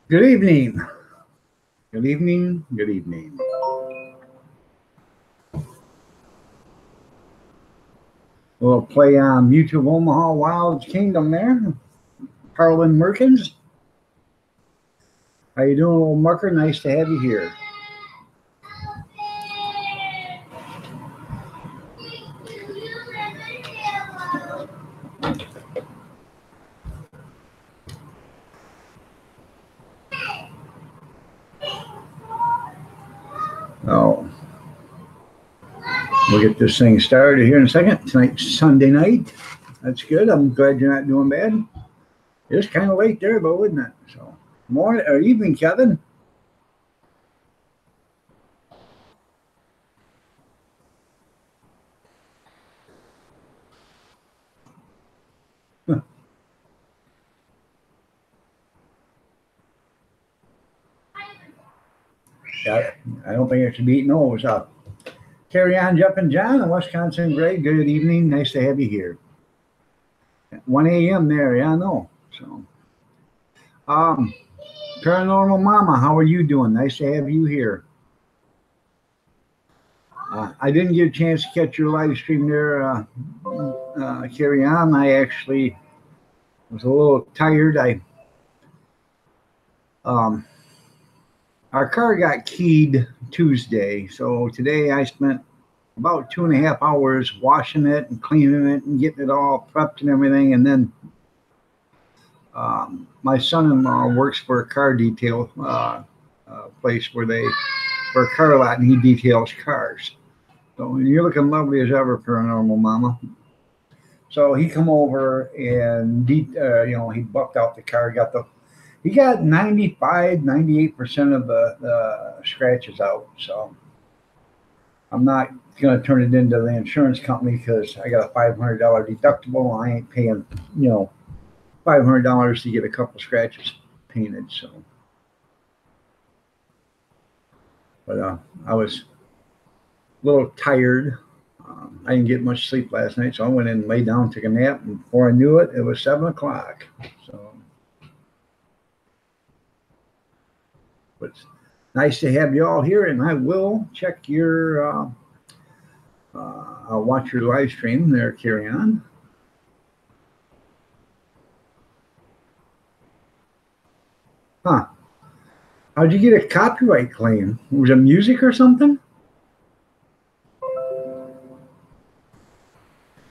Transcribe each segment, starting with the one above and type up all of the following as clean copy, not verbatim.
Good evening. Good evening. Good evening. We'll play on YouTube Omaha Wild Kingdom there. Parlin Merkins. How you doing, old mucker? Nice to have you here. Oh, we'll get this thing started here in a second. Tonight's Sunday night. That's good. I'm glad you're not doing bad. It's kind of late there, though, isn't it? So, morning or evening, Kevin. Yeah, I don't think it should be eating those up. Carry on, Jumpin' John in Wisconsin. Greg, good evening. Nice to have you here. 1 a.m. there. Yeah, I know. So, um, Paranormal Mama, how are you doing? Nice to have you here. I didn't get a chance to catch your live stream there, carry on. I actually was a little tired. Um, our car got keyed Tuesday, so today I spent about 2.5 hours washing it and cleaning it and getting it all prepped and everything. And then my son-in-law works for a car detail place for a car lot, and he details cars. So you're looking lovely as ever, Paranormal Mama. So he come over and he bucked out the car, he got 95, 98% of the scratches out. So I'm not gonna turn it into the insurance company because I got a $500 deductible. I ain't paying $500 to get a couple scratches painted. So, but I was a little tired. I didn't get much sleep last night, so I went in and laid down, took a nap, and before I knew it, it was 7 o'clock. So, but it's nice to have you all here, and I will check your. I'll watch your live stream there. Carry on. Huh? How'd you get a copyright claim? Was it music or something?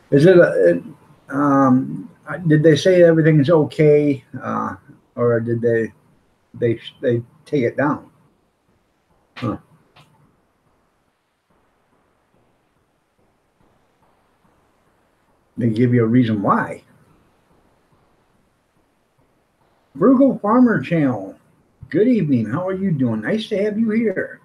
Is it did they say everything's okay, or did they take it down? Huh. They give you a reason why. Frugal Farmer Channel. Good evening. How are you doing? Nice to have you here.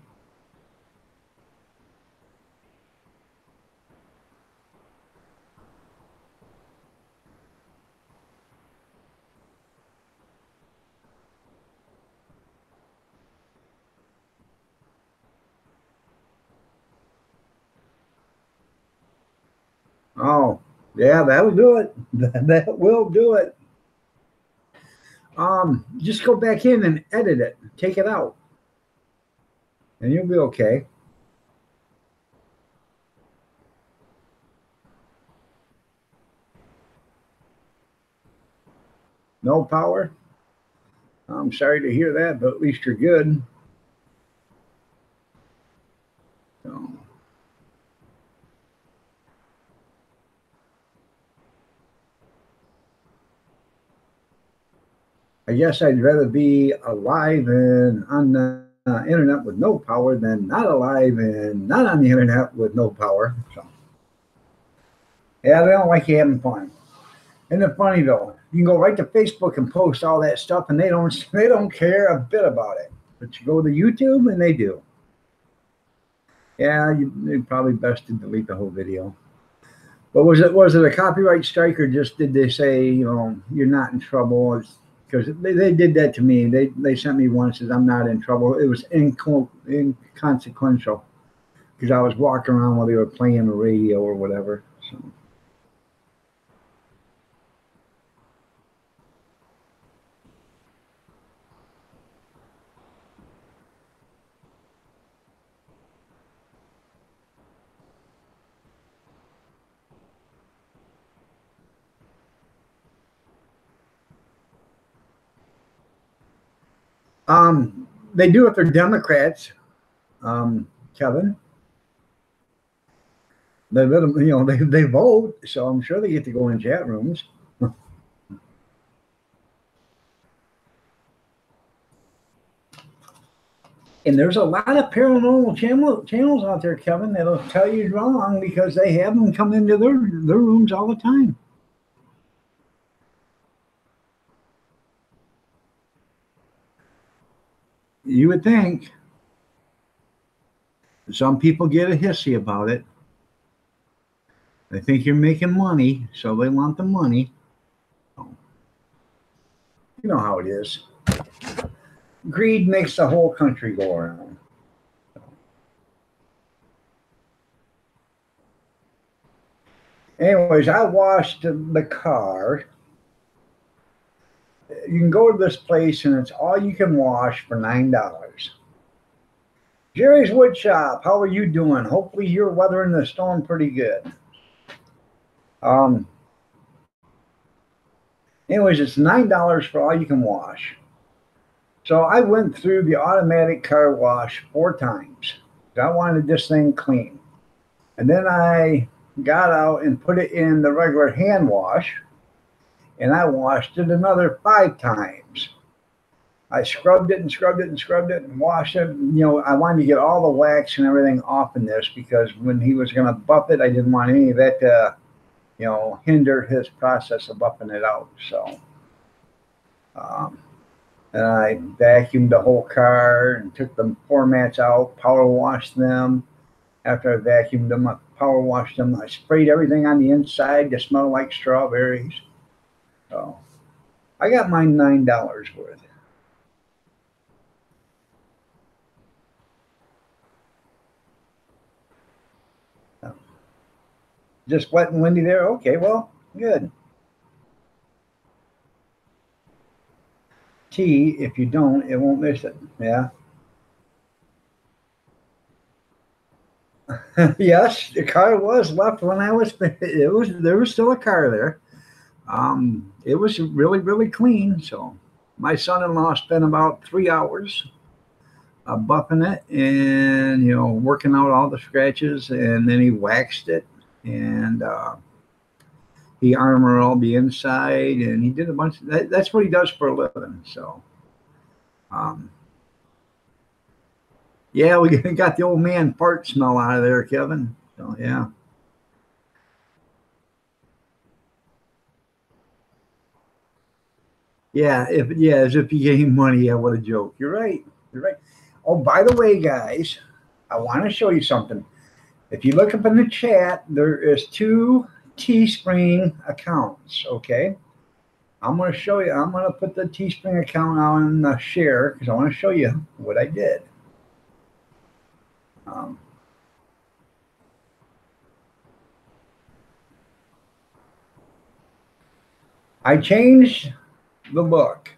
Oh, yeah, that'll do it. That will do it. Just go back in and edit it. Take it out, and you'll be okay. No power. I'm sorry to hear that, but at least you're good. So, I guess I'd rather be alive and on the internet with no power than not alive and not on the internet with no power. So, yeah, they don't like you having fun. Isn't it funny though? You can go right to Facebook and post all that stuff, and they don't care a bit about it. But you go to YouTube, and they do. Yeah, you probably best to delete the whole video. But was it a copyright strike, or just did they say you're not in trouble? Because they did that to me. They sent me one, says I'm not in trouble. It was inconsequential because I was walking around while they were playing the radio or whatever. So, They do if they're Democrats, Kevin. They they vote, so I'm sure they get to go in chat rooms. And there's a lot of paranormal channels out there, Kevin, that'll tell you wrong because they have them come into their rooms all the time. You would think. Some people get a hissy about it. They think you're making money, so they want the money. You know how it is. Greed makes the whole country go around. Anyways, I washed the car. You can go to this place and it's all you can wash for $9. Jerry's Wood Shop, how are you doing? Hopefully you're weathering the storm pretty good. Anyways, it's $9 for all you can wash. So I went through the automatic car wash 4 times. I wanted this thing clean. And then I got out and put it in the regular hand wash, and I washed it another 5 times. I scrubbed it and scrubbed it and scrubbed it and washed it. You know, I wanted to get all the wax and everything off in this because when he was going to buff it, I didn't want any of that to, you know, hinder his process of buffing it out. So, and I vacuumed the whole car and took the floor mats out, power washed them. After I vacuumed them, I power washed them. I sprayed everything on the inside to smell like strawberries. So I got my $9 worth. Just wet and windy there? Okay, well, good. T, if you don't, it won't miss it. Yeah. Yes, the car was left when I was. There was still a car there. It was really clean. So my son-in-law spent about 3 hours buffing it and working out all the scratches, and then he waxed it and he armored all the inside, and he did a bunch. That's what he does for a living. So. Yeah, we got the old man fart smell out of there, Kevin. So, yeah. Yeah, as if you gave him money. Yeah, what a joke. You're right. You're right. Oh, by the way, guys, I want to show you something. If you look up in the chat, there is 2 Teespring accounts, okay? I'm going to show you. I'm going to put the Teespring account on the share because I want to show you what I did. I changed the look.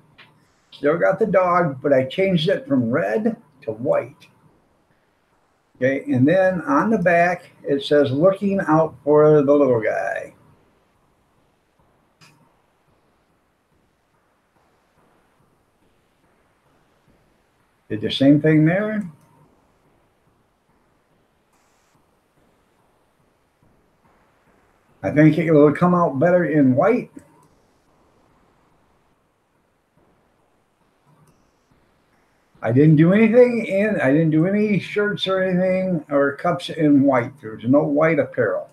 Still got the dog, but I changed it from red to white. Okay, and then on the back, it says looking out for the little guy. Did the same thing there. I think it will come out better in white. I didn't do anything I didn't do any shirts or anything or cups in white. There's no white apparel.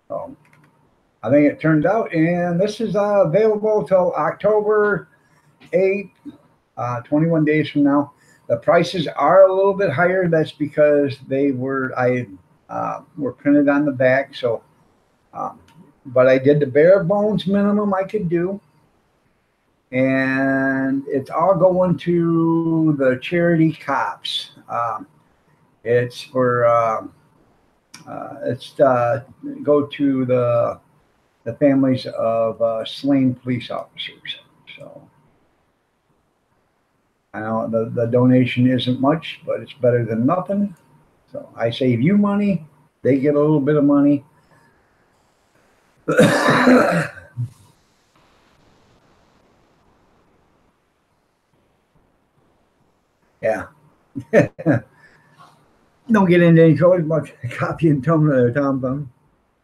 So I think it turned out, and this is available till October 8th, 21 days from now. The prices are a little bit higher. That's because they were printed on the back. So, but I did the bare bones minimum I could do, and it's all going to the charity cops. It's for it's go to the families of slain police officers. So I know the donation isn't much, but it's better than nothing. So I save you money. They get a little bit of money. Yeah. Don't get into any trouble about copy and Tom Thumb.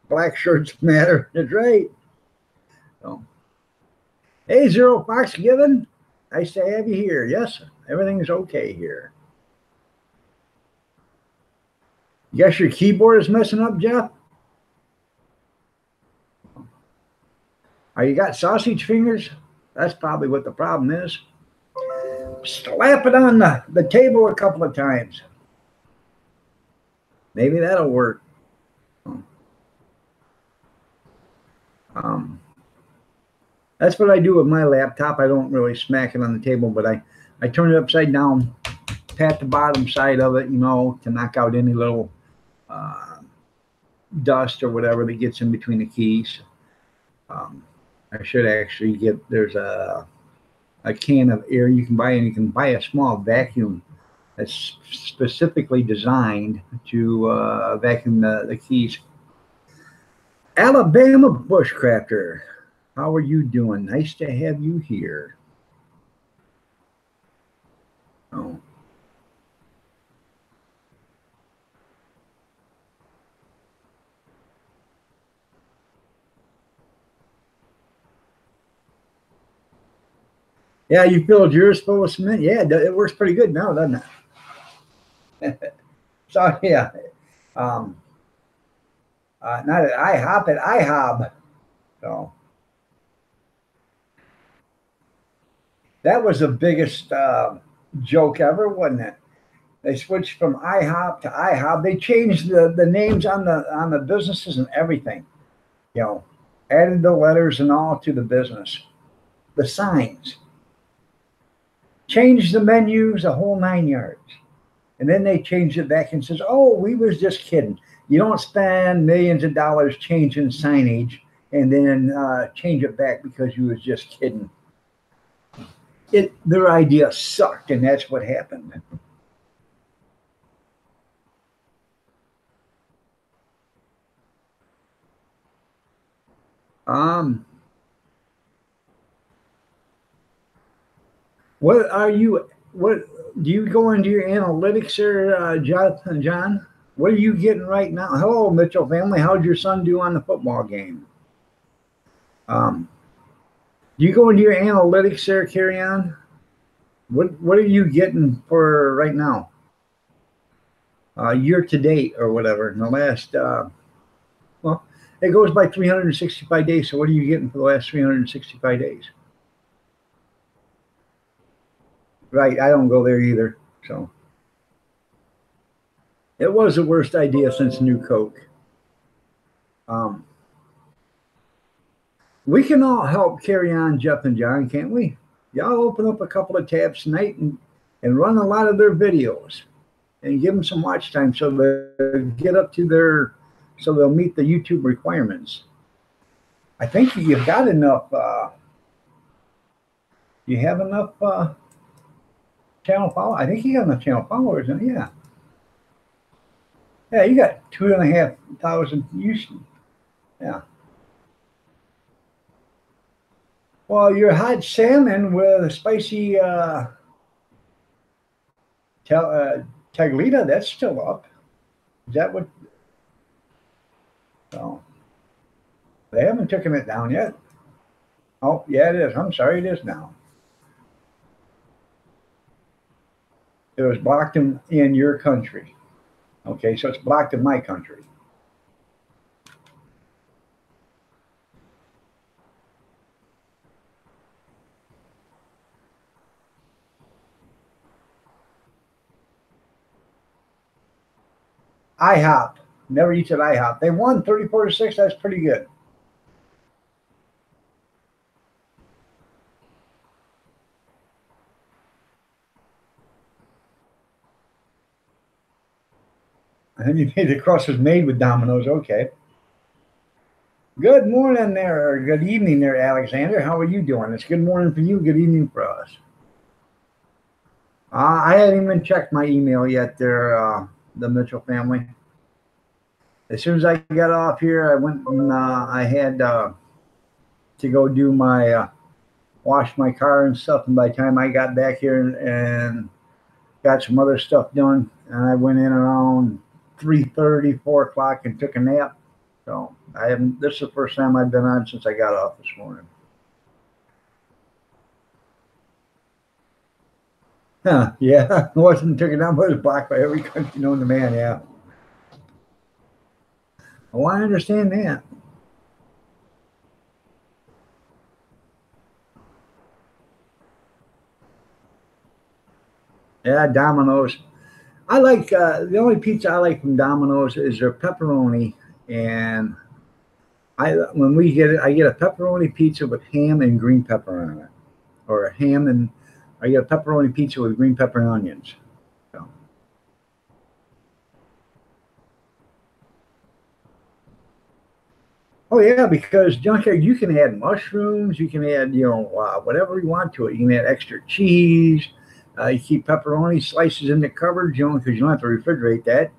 Black shirts matter. That's right. So, hey, Zero Fox Given. Nice to have you here. Yes, everything's okay here. Guess your keyboard is messing up, Jeff? Are you got sausage fingers? That's probably what the problem is. Slap it on the table a couple of times. Maybe that'll work. Um, that's what I do with my laptop. I don't really smack it on the table, but I turn it upside down, pat the bottom side of it, to knock out any little uh, dust or whatever that gets in between the keys. I should actually there's a can of air you can buy, and you can buy a small vacuum that's specifically designed to vacuum the keys. Alabama Bushcrafter, how are you doing? Nice to have you here. Oh. Yeah, you filled yours full of cement? Yeah, it works pretty good now, doesn't it? So, yeah. Um, Not at IHOP, at IHOB. So that was the biggest joke ever, wasn't it? They switched from IHOP to IHOB. They changed the names on the businesses and everything. You know, added the letters and all to the business, the signs, changed the menus, the whole 9 yards. And then they changed it back and says, "Oh, we was just kidding. You don't spend millions of dollars changing signage and then change it back because you was just kidding." Their idea sucked, and that's what happened. Um, what are you? What do you go into your analytics there, Jonathan John? What are you getting right now? Hello, Mitchell family. How'd your son do on the football game? Um, do you go into your analytics there, carry on? What are you getting for right now? Year to date or whatever in the last well, it goes by 365 days. So what are you getting for the last 365 days? Right, I don't go there either. So it was the worst idea since New Coke. Um, we can all help carry on, Jeff and John, can't we? Y'all open up a couple of tabs tonight and run a lot of their videos and give them some watch time so they get up to so they'll meet the YouTube requirements. I think you've got enough. You have enough channel follow. I think you got enough channel followers, and yeah, yeah, you got 2,500. Yeah. Well, your hot salmon with a spicy taglita, that's still up. Is that what? Oh, they haven't taken it down yet. Oh, yeah, it is. I'm sorry, it is now. It was blocked in your country. Okay, so it's blocked in my country. IHOP. Never eats at IHOP. They won 34-6. That's pretty good. And you made the crust was made with Domino's. Okay. Good morning there, or good evening there, Alexander. How are you doing? It's good morning for you. Good evening for us. I haven't even checked my email yet. There, the Mitchell family. As soon as I got off here, I went and I had to go do my wash my car and stuff. And by the time I got back here and got some other stuff done, and I went in around 3:30, 4 o'clock, and took a nap. So I haven't. This is the first time I've been on since I got off this morning. Huh, yeah, I wasn't taken down, but it was blocked by every country known to man. Yeah. Oh, I understand that. Yeah, Domino's. I like the only pizza I like from Domino's is their pepperoni, and when we get it, I get a pepperoni pizza with ham and green pepper on it, or a ham and I get a pepperoni pizza with green pepper and onions. So, oh yeah, because junkyard you can add mushrooms, you can add whatever you want to it. You can add extra cheese. You keep pepperoni slices in the cupboard, because you don't have to refrigerate that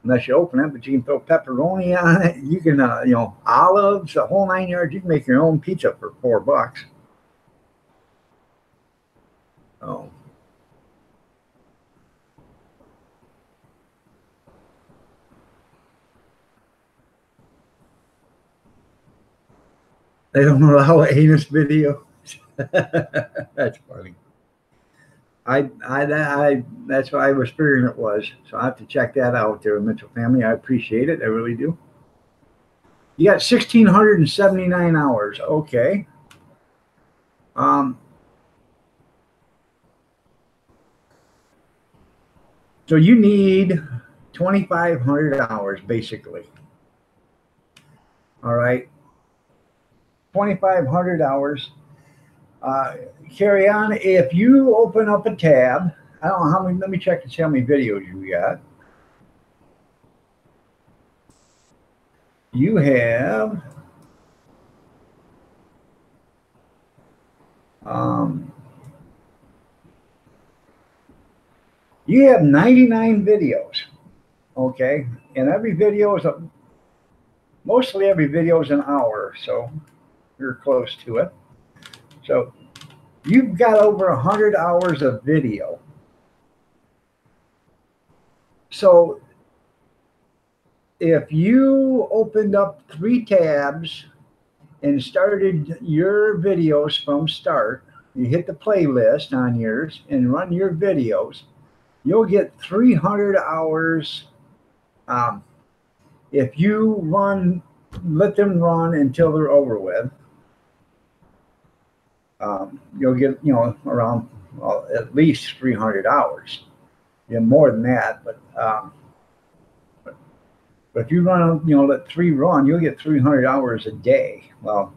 unless you open it. But you can throw pepperoni on it. You can, olives, the whole 9 yards. You can make your own pizza for $4. Oh, they don't allow anus video. That's funny. That's what I was figuring it was. So I have to check that out there, Mitchell family. I appreciate it. I really do. You got 1,679 hours. Okay. Um, so you need 2,500 hours basically. All right. 2,500 hours. Uh, Carry on. If you open up a tab, I don't know how many, let me check and see how many videos you got. You have um, you have 99 videos. Okay. And every video is mostly every video is an hour. So you're close to it. So you've got over 100 hours of video. So if you opened up 3 tabs and started your videos from start, you hit the playlist on yours and run your videos, you'll get 300 hours. Um, if you let them run until they're over with, you'll get, around, well, at least 300 hours. Yeah, more than that, but if you run, let 3 run, you'll get 300 hours a day. Well,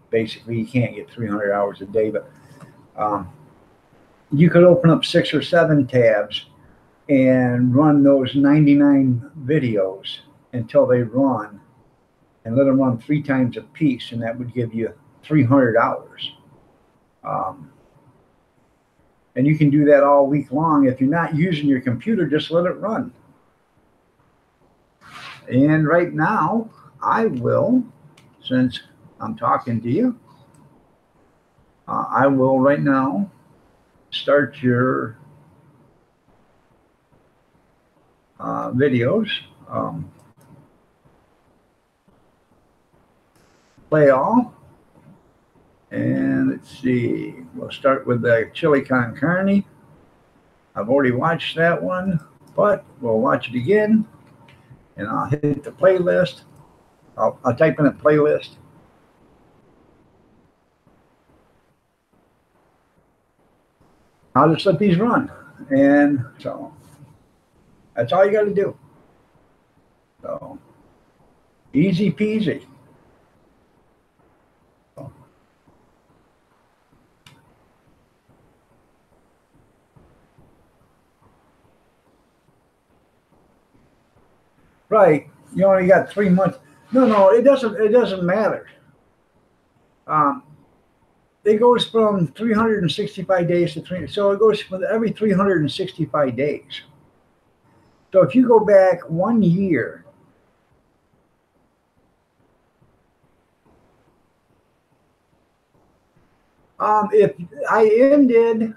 basically, you can't get 300 hours a day, but um, you could open up 6 or 7 tabs and run those 99 videos until they run, and let them run 3 times a piece, and that would give you 300 hours. Um, and you can do that all week long. If you're not using your computer, just let it run. And right now, I will, since I'm talking to you, I will right now start your videos. Play all. And let's see, we'll start with the chili con carne. I've already watched that one, but we'll watch it again. And I'll hit the playlist. I'll type in a playlist. I'll just let these run. And so that's all you got to do. So easy peasy. Right. You only got 3 months. No, it doesn't. It doesn't matter. Um, it goes from 365 days to three. So it goes from every 365 days. So if you go back 1 year, if I ended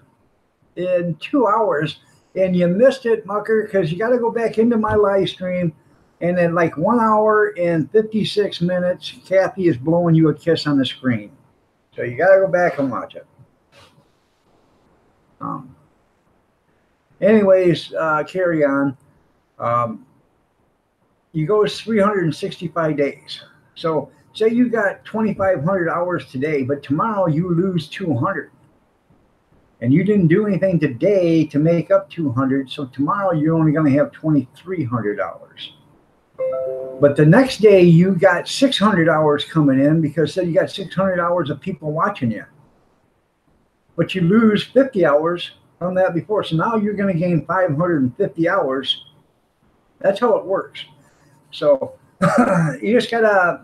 in 2 hours and you missed it, Mucker, because you got to go back into my live stream. And in like 1 hour and 56 minutes, Kathy is blowing you a kiss on the screen. So you got to go back and watch it. Um, anyways, carry on. Um, you go 365 days. So say you got 2,500 hours today, but tomorrow you lose 200. And you didn't do anything today to make up 200. So tomorrow you're only going to have 2,300 hours. But the next day you got 600 hours coming in because say you got 600 hours of people watching you. But you lose 50 hours from that before. So now you're going to gain 550 hours. That's how it works. So you just got to,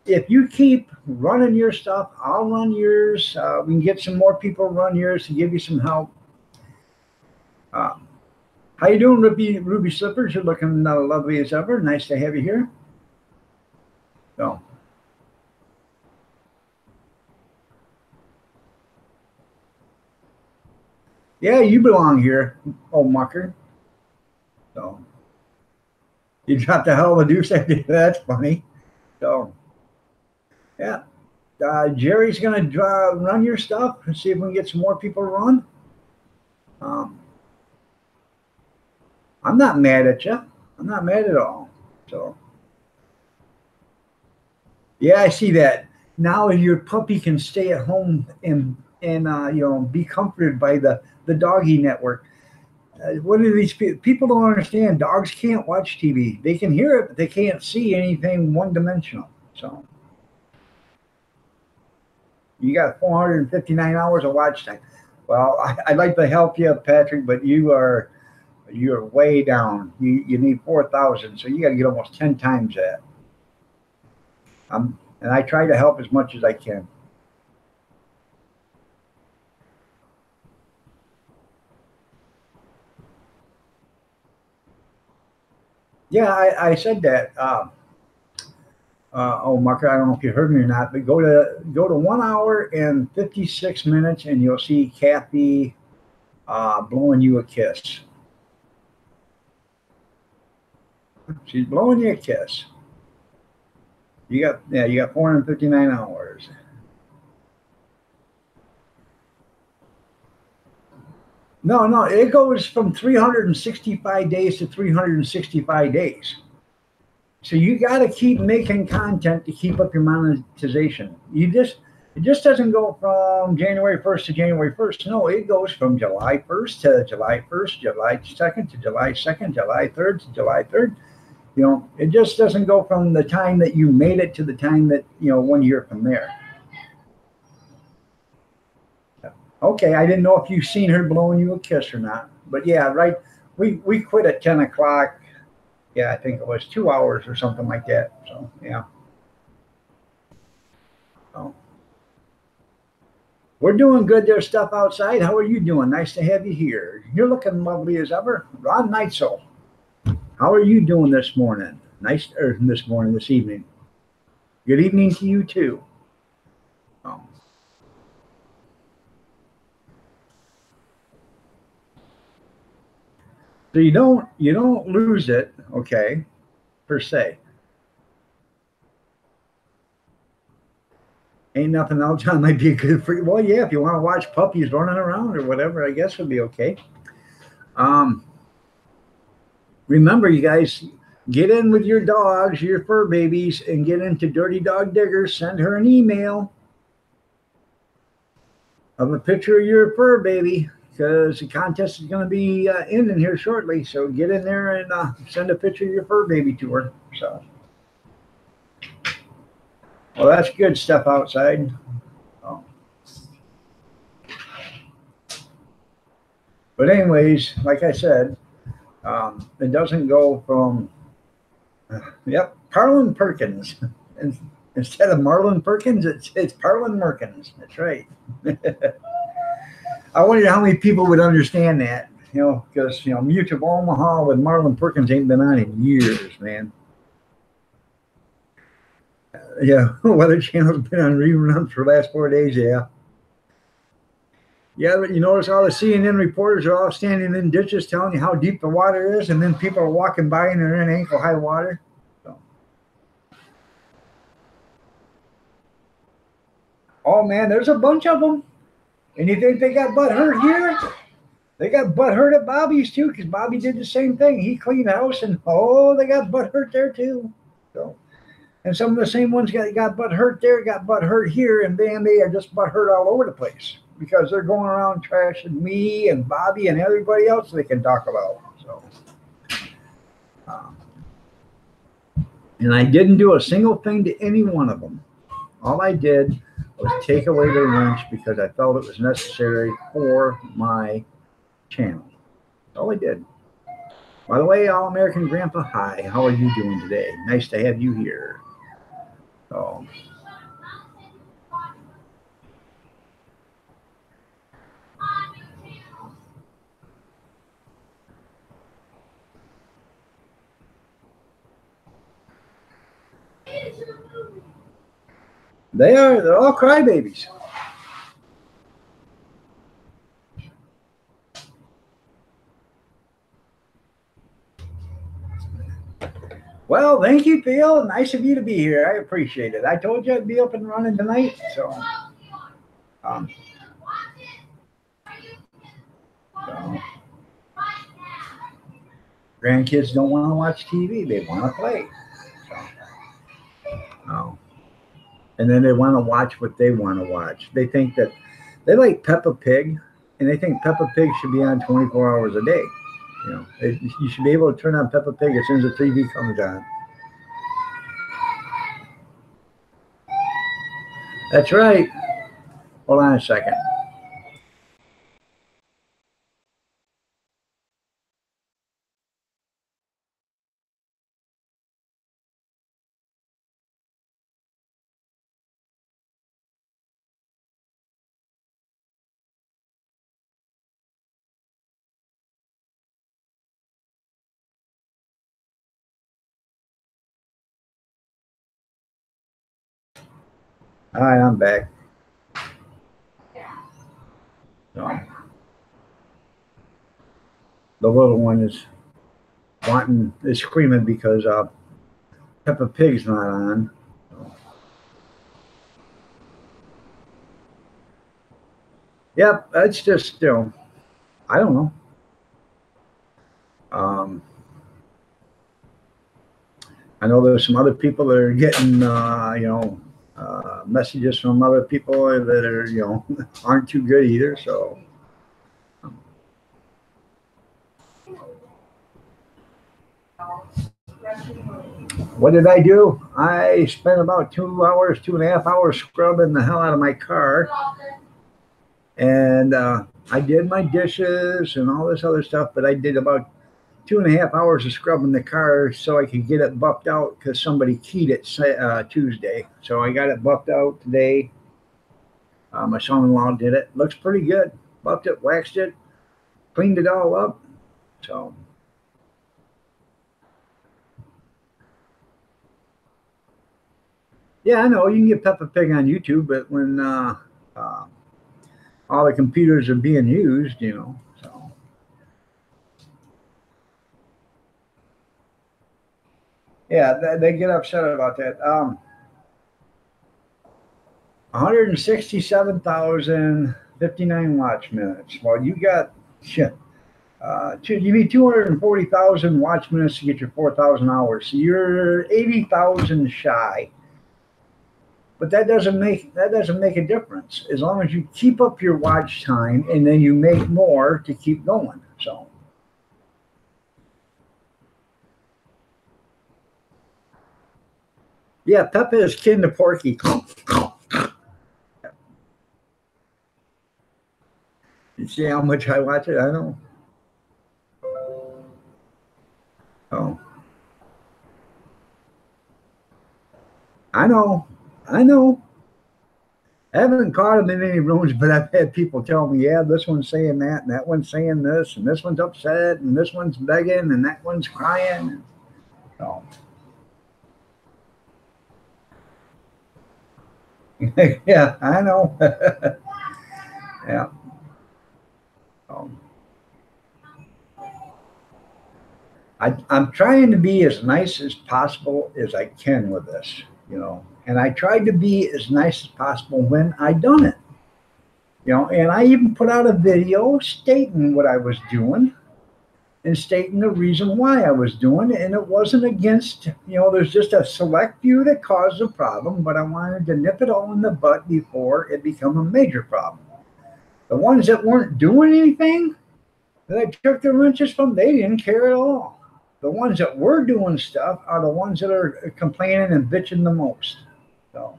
if you keep running your stuff, I'll run yours. We can get some more people to run yours to give you some help. How you doing, Ruby Slippers? You're looking lovely as ever. Nice to have you here. So, yeah, you belong here, old mucker. So, you dropped a hell of a deuce. That's funny. So, yeah. Jerry's going to run your stuff and see if we can get some more people to run. I'm not mad at you. I'm not mad at all. So, yeah, I see that. Now your puppy can stay at home and be comforted by the doggy network. What do these people don't understand? Dogs can't watch TV. They can hear it, but they can't see anything one-dimensional. So you got 459 hours of watch time. Well, I'd like to help you, Patrick, but you're way down. You need 4,000, so you got to get almost 10 times that. And I try to help as much as I can. Yeah, I said that. Oh, Marker, I don't know if you heard me or not, but go to 1 hour and 56 minutes, and you'll see Kathy blowing you a kiss. She's blowing you a kiss. You got 459 hours. No, it goes from 365 days to 365 days. So you got to keep making content to keep up your monetization. It just doesn't go from January 1st to January 1st. No, it goes from July 1st to July 1st, July 2nd to July 2nd, July 3rd to July 3rd. It just doesn't go from the time that you made it to the time that, 1 year from there. Okay, I didn't know if you've seen her blowing you a kiss or not. But yeah, right. We quit at 10 o'clock. Yeah, I think it was 2 hours or something like that. So, yeah. So, we're doing good. There's stuff outside. How are you doing? Nice to have you here. You're looking lovely as ever. Ron Neitzel, how are you doing this morning? This evening. Good evening to you, too. So you don't lose it, okay, per se. Ain't nothing else on might be good for you. Well, yeah, if you want to watch puppies running around or whatever, I guess would be okay. Remember, you guys, get in with your dogs, your fur babies, and get into Dirty Dog Digger. Send her an email of a picture of your fur baby, because the contest is going to be ending here shortly. So get in there and send a picture of your fur baby to her. So, well, that's good stuff outside. Oh. But anyways, like I said, it doesn't go from Yep, Parlin Perkins. And instead of Marlin Perkins, it's Parlin Merkins. That's right. I wonder how many people would understand that. Because Mutual Omaha with Marlin Perkins ain't been on in years, man. Yeah, Weather Channel's been on reruns for the last 4 days. Yeah. Yeah, but you notice all the CNN reporters are all standing in ditches telling you how deep the water is, and then people are walking by and they're in ankle high water. So, oh man, there's a bunch of them. And you think they got butt hurt here? They got butt hurt at Bobby's too, because Bobby did the same thing. He cleaned house, and oh, they got butt hurt there too. So, and some of the same ones got butt hurt there, got butt hurt here, and then they are just butt hurt all over the place because they're going around trashing me and Bobby and everybody else they can talk about. So, um, and I didn't do a single thing to any one of them. All I did was take away their lunch because I felt it was necessary for my channel. That's all I did. By the way, All American Grandpa, hi. How are you doing today? Nice to have you here. So, they're all crybabies. Well, thank you, Phil. Nice of you to be here. I appreciate it. I told you I'd be up and running tonight. Um, so grandkids don't want to watch TV. They want to play. So, and then they want to watch what they want to watch. They think that they like Peppa Pig, and they think Peppa Pig should be on 24 hours a day. You should be able to turn on Peppa Pig as soon as the TV comes on. That's right. Hold on a second. All right, I'm back. So, the little one is screaming because Peppa Pig's not on. So, yep, that's just I don't know. Um, I know there's some other people that are getting messages from other people that are aren't too good either. So. What did I do? I spent about 2 hours, 2.5 hours scrubbing the hell out of my car. And I did my dishes and all this other stuff, but I did about 2.5 hours of scrubbing the car so I could get it buffed out because somebody keyed it Tuesday. So I got it buffed out today. My son-in-law did it. Looks pretty good. Buffed it, waxed it, cleaned it all up. So. Yeah, I know you can get Peppa Pig on YouTube, but when all the computers are being used, so yeah, they get upset about that. 167,059 watch minutes. Well, you got shit. You need 240,000 watch minutes to get your 4,000 hours. So you're 80,000 shy. But that doesn't make a difference as long as you keep up your watch time and then you make more to keep going. So. Yeah, Peppa is kin to Porky. You see how much I watch it? I know. Oh. I know. I know. I haven't caught him in any rooms, but I've had people tell me, yeah, this one's saying that, and that one's saying this, and this one's upset, and this one's begging, and that one's crying. So, yeah, I know. Yeah. Um, I'm trying to be as nice as possible as I can with this, and I tried to be as nice as possible when I done it, and I even put out a video stating what I was doing and stating the reason why I was doing it. And it wasn't against, there's just a select few that caused the problem, but I wanted to nip it all in the butt before it become a major problem. The ones that weren't doing anything that I took the wrenches from, they didn't care at all. The ones that were doing stuff are the ones that are complaining and bitching the most. So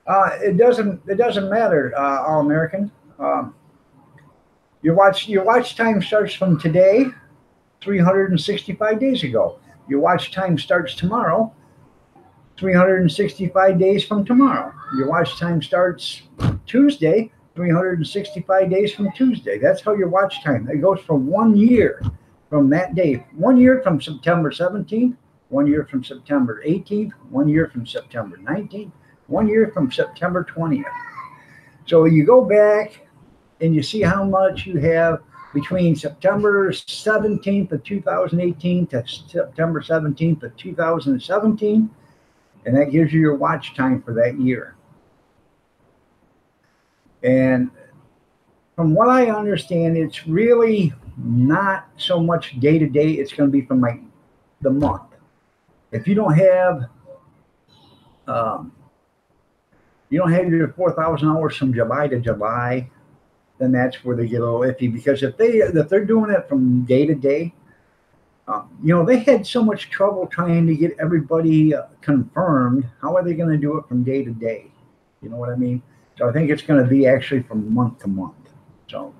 it doesn't matter, all American. Your watch time starts from today, 365 days ago. Your watch time starts tomorrow, 365 days from tomorrow. Your watch time starts Tuesday, 365 days from Tuesday. That's how your watch time. It goes for 1 year from that day. 1 year from September 17th, 1 year from September 18th, 1 year from September 19th, 1 year from September 20th. So you go back and you see how much you have between September 17th of 2018 to September 17th of 2017, and that gives you your watch time for that year. And from what I understand, it's really not so much day to day. It's going to be from like the month. If you don't have your 4,000 hours from July to July, then that's where they get a little iffy. Because if they're doing it from day to day, they had so much trouble trying to get everybody confirmed. How are they going to do it from day to day? You know what I mean? So I think it's going to be actually from month to month. So.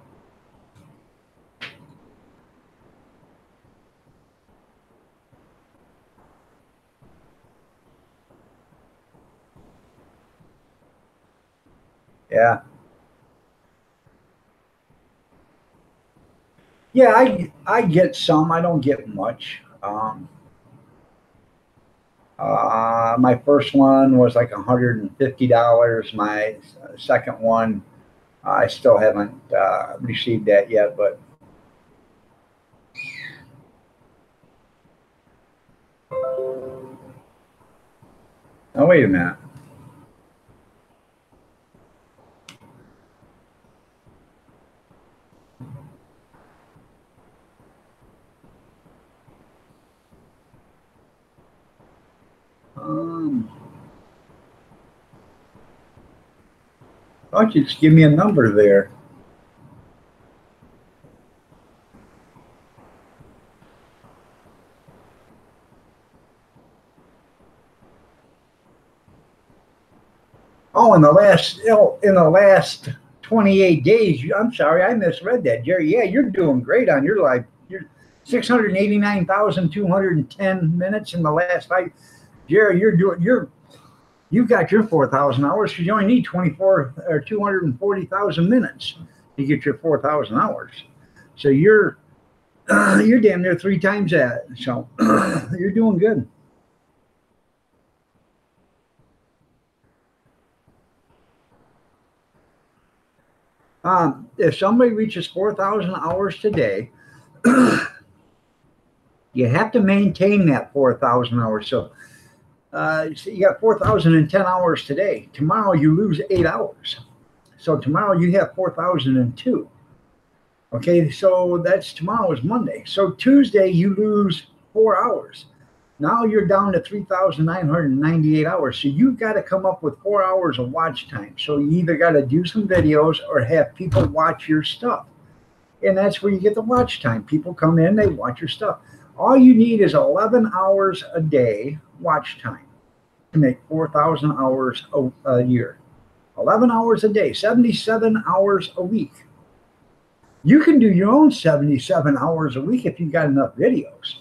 Yeah. Yeah, I get some. I don't get much. My first one was like $150. My second one, I still haven't received that yet. But oh, wait a minute. Why don't you just give me a number there? Oh, in the last 28 days. I'm sorry, I misread that, Jerry. Yeah, you're doing great on your life. You're 689,210 minutes in the last 5. Jerry, you've got your 4,000 hours because you only need 24 or 240,000 minutes to get your 4,000 hours. So you're damn near 3 times that. So you're doing good. If somebody reaches 4,000 hours today, you have to maintain that 4,000 hours. So you got 4,010 hours today. Tomorrow you lose 8 hours. So tomorrow you have 4,002. Okay, so that's tomorrow is Monday. So Tuesday you lose 4 hours. Now you're down to 3,998 hours. So you've got to come up with 4 hours of watch time. So you either got to do some videos or have people watch your stuff. And that's where you get the watch time. People come in, they watch your stuff. All you need is 11 hours a day watch time to make 4,000 hours a year. 11 hours a day, 77 hours a week. You can do your own 77 hours a week if you've got enough videos.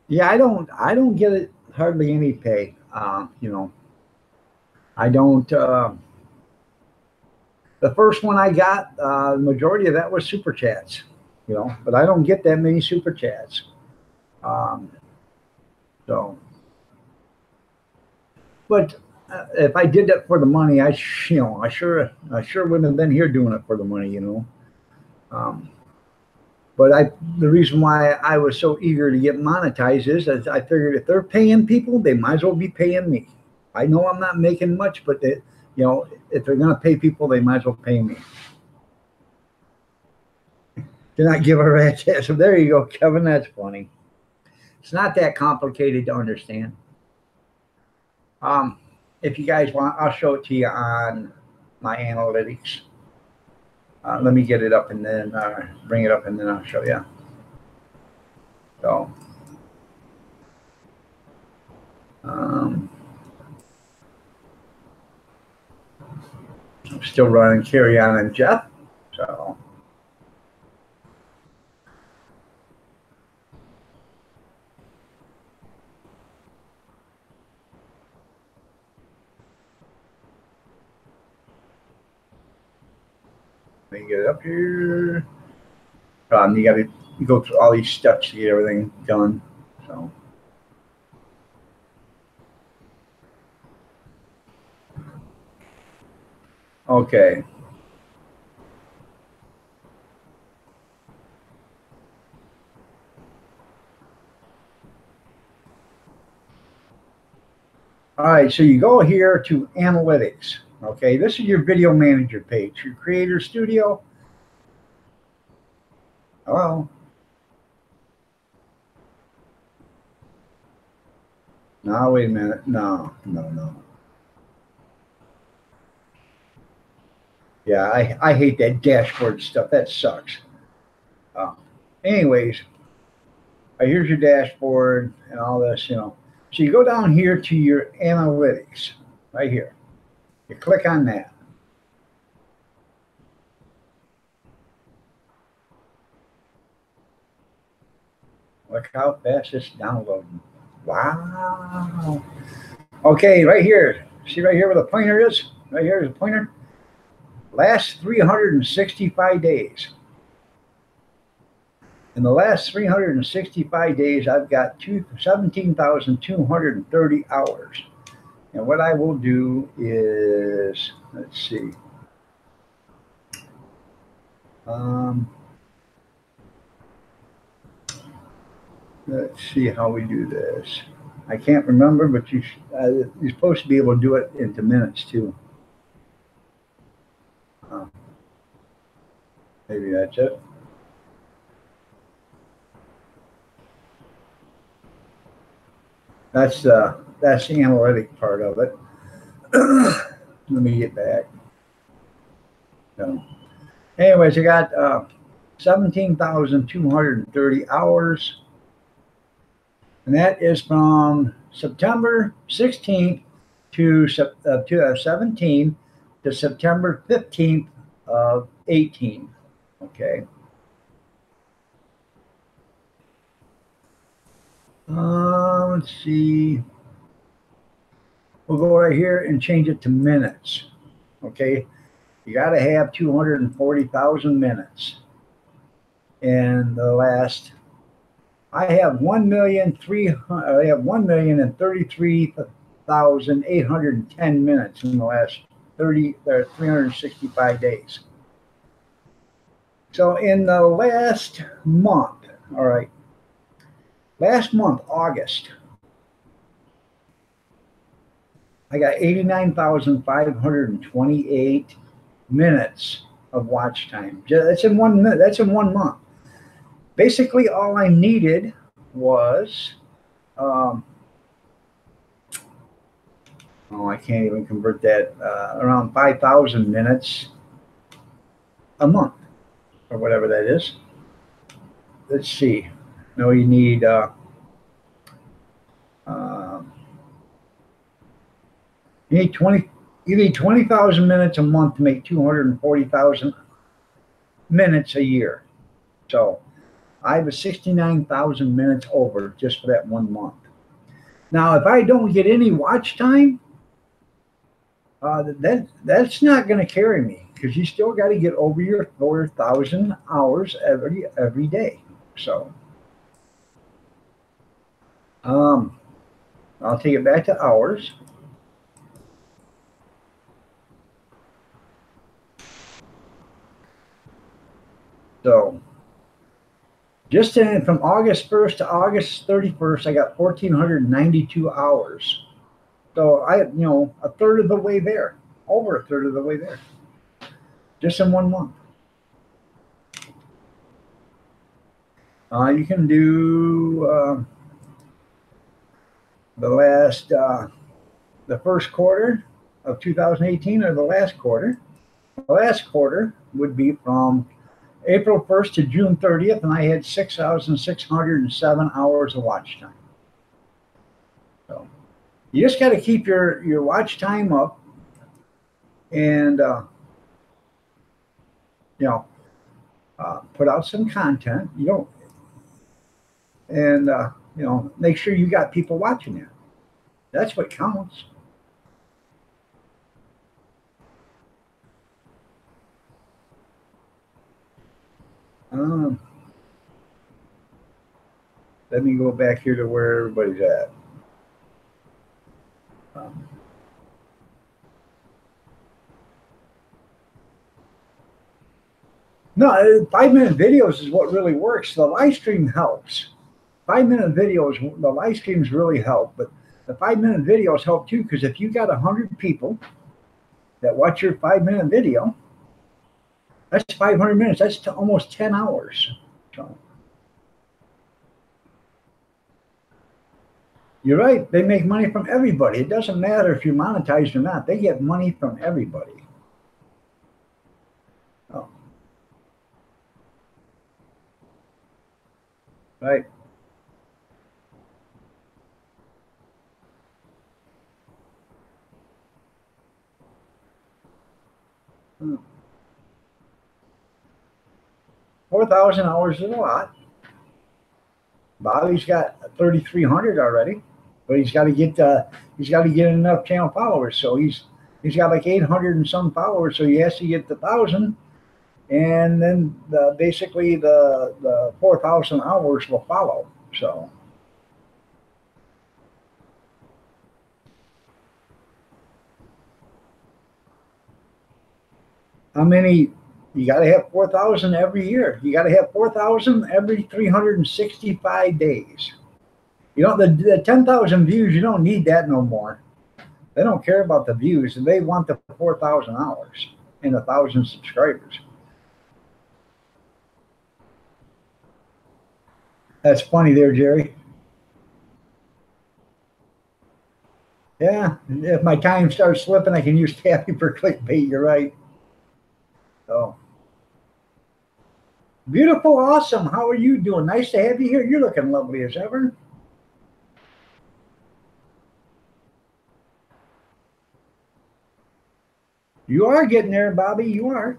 Yeah, I don't get it hardly any pay. You know, I don't. The first one I got, the majority of that was super chats. You know, but I don't get that many super chats. Um, so, but if I did that for the money, you know, I sure wouldn't have been here doing it for the money. You know. Um, but the reason why I was so eager to get monetized is that I figured if they're paying people, they might as well be paying me. I know I'm not making much, but you know, if they're going to pay people, they might as well pay me. Do not give a rat's ass. So there you go, Kevin. That's funny. It's not that complicated to understand. Um, if you guys want, I'll show it to you on my analytics. Let me get it up and then bring it up and then I'll show you. So, um, I'm still running Carry On and Jeff. So, let me get it up here. You got to go through all these steps to get everything done. So, okay. All right, so you go here to analytics. Okay, this is your video manager page, your creator studio. Hello. No, wait a minute. No, no, no. Yeah, I hate that dashboard stuff. That sucks. Uh, anyways, here's your dashboard and all this, you know. So you go down here to your analytics, right here. You click on that. Look how fast it's downloading. Wow. Okay, right here. See right here where the pointer is? Right here is the pointer. Last 365 days. In the last 365 days, I've got 17,230 hours. And what I will do is, let's see. Um, let's see how we do this. I can't remember, but you're supposed to be able to do it into minutes too. Uh, maybe that's it. That's the analytic part of it. Let me get back. So, anyways, I got 17,230 hours, and that is from September 16th to 17 to September 15th of 18. Okay. Let's see. We'll go right here and change it to minutes. Okay. You got to have 240,000 minutes. And the last, I have 1,033,810 minutes in the last 365 days. So in the last month, all right, last month, August, I got 89,528 minutes of watch time. That's in 1 minute. That's in 1 month. Basically, all I needed was, I can't even convert that, around 5,000 minutes a month or whatever that is. Let's see. No, you need, you need 20,000 minutes a month to make 240,000 minutes a year. So I was 69,000 minutes over just for that 1 month. Now, if I don't get any watch time, that's not going to carry me because you still got to get over your 4,000 hours every day. So, I'll take it back to hours. So, just from August 1st to August 31st, I got 1,492 hours. So a third of the way there, over a third of the way there, just in 1 month. You can do the first quarter of 2018 or the last quarter. The last quarter would be from April 1st to June 30th, and I had 6,607 hours of watch time. So you just got to keep your watch time up, and put out some content. And make sure you got people watching you. That's what counts. Let me go back here to where everybody's at. No, 5-minute videos is what really works. The live stream helps. 5-minute videos, the live streams really help, but the 5-minute videos help too, because if you got 100 people that watch your 5-minute video, that's 500 minutes. That's almost 10 hours. So you're right. They make money from everybody. It doesn't matter if you're monetized or not. They get money from everybody. Oh. Right. 4,000 hours is a lot. Bobby's got 3,300 already, but he's got to get enough channel followers. So he's got like 800 and some followers. So he has to get the 1,000, and then basically the 4,000 hours will follow. So. How many? You got to have 4,000 every year. You got to have 4,000 every 365 days. The 10,000 views, you don't need that no more. They don't care about the views. They want the 4,000 hours and 1,000 subscribers. That's funny there, Jerry. Yeah, if my time starts slipping, I can use tapping for clickbait. You're right. Oh. Beautiful, awesome. How are you doing? Nice to have you here. You're looking lovely as ever. You are getting there, Bobby. You are.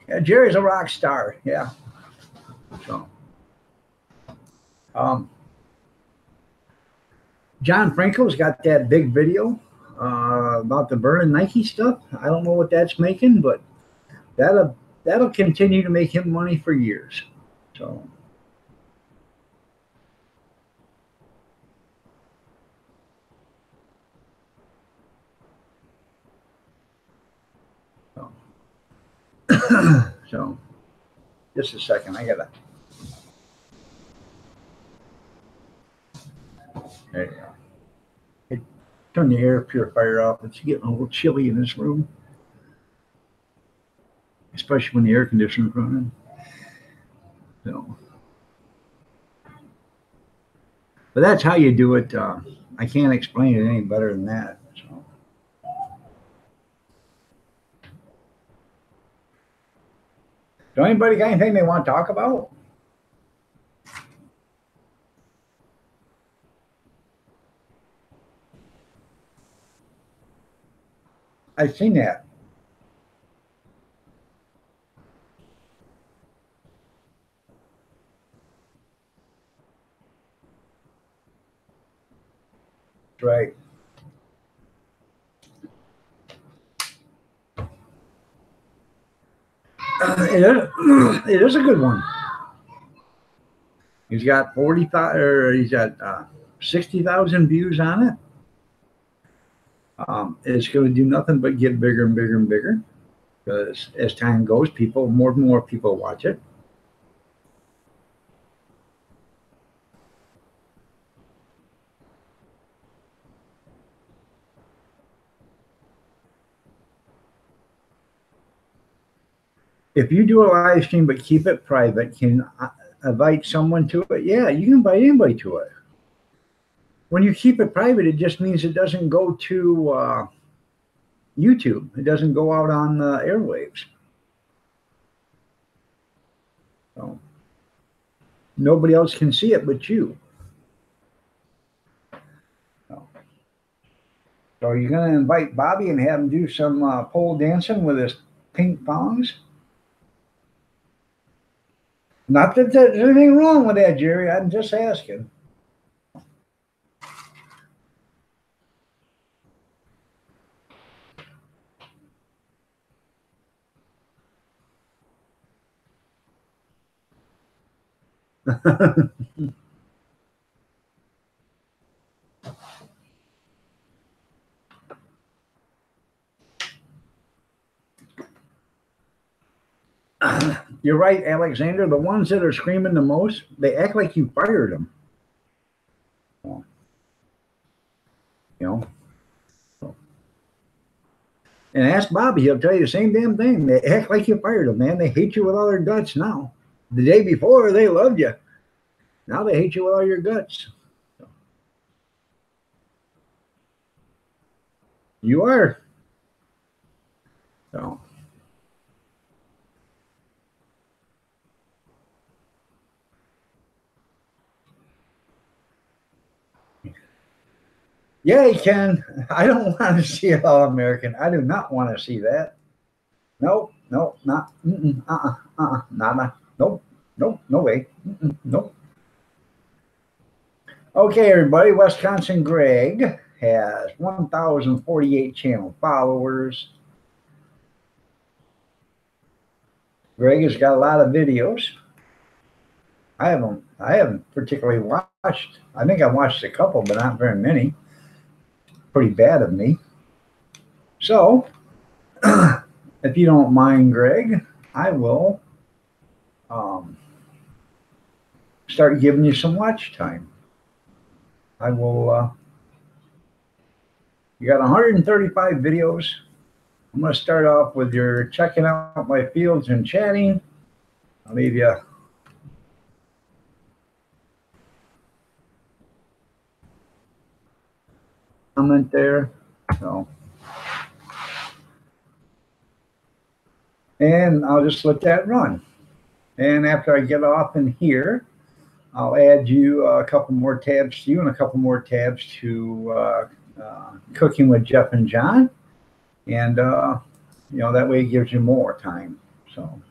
Yeah, Jerry's a rock star. Yeah. So, John Franco's got that big video about the burning Nike stuff. I don't know what that's making, but that'll continue to make him money for years. So. So, just a second. I gotta. There you go. Hey, turn the air purifier off. It's getting a little chilly in this room, especially when the air conditioner's running. So, but that's how you do it. I can't explain it any better than that. So. So anybody got anything they want to talk about? I've seen that. Right. It is a good one. He's got 40,000, or he's got 60,000 views on it. It's going to do nothing but get bigger and bigger and bigger because as time goes, more and more people watch it. If you do a live stream but keep it private, can invite someone to it? Yeah, you can invite anybody to it. When you keep it private, it just means it doesn't go to YouTube. It doesn't go out on airwaves. So nobody else can see it but you. So are you going to invite Bobby and have him do some pole dancing with his pink thongs? Not that there's anything wrong with that, Jerry. I'm just asking. You're right, Alexander. The ones that are screaming the most, they act like you fired them. You know. And ask Bobby, he'll tell you the same damn thing. They act like you fired them, man. They hate you with all their guts now. The day before, they loved you. Now they hate you with all your guts. You are. So. Yeah, he can. I don't want to see it all American. I do not want to see that. Nope, nope, not, nada. Nope, nope, no way. Nope. Okay, everybody. Wisconsin Greg has 1,048 channel followers. Greg has got a lot of videos. I haven't particularly watched. I think I watched a couple, but not very many. Pretty bad of me. So, if you don't mind, Greg, I will start giving you some watch time. I will. You got 135 videos. I'm going to start off with your checking out my fields and chatting. I'll leave you comment there. So, and I'll just let that run. And after I get off in here, I'll add you a couple more tabs to you and a couple more tabs to Cooking with Jeff and John. And, that way it gives you more time. So.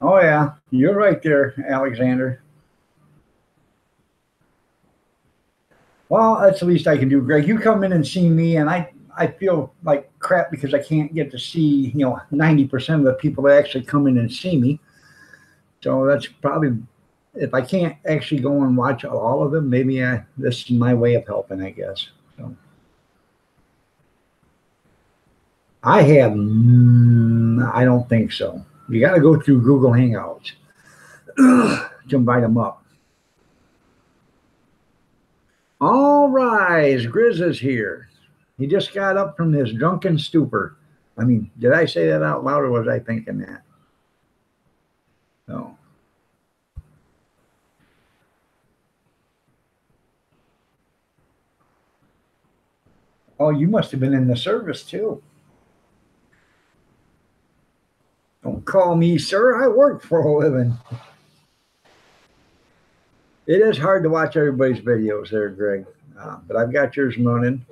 Oh, yeah, you're right there, Alexander. Well, that's the least I can do, Greg. You come in and see me, and I feel like crap because I can't get to see 90% of the people that actually come in and see me. So that's probably, if I can't actually go and watch all of them, maybe this is my way of helping, I guess. So I have, I don't think so. You got to go through Google Hangouts to invite them up. All rise, Grizz is here. He just got up from his drunken stupor. I mean, did I say that out loud or was I thinking that? No. Oh, you must have been in the service too. Don't call me sir. I work for a living. It is hard to watch everybody's videos there, Greg. But I've got yours running.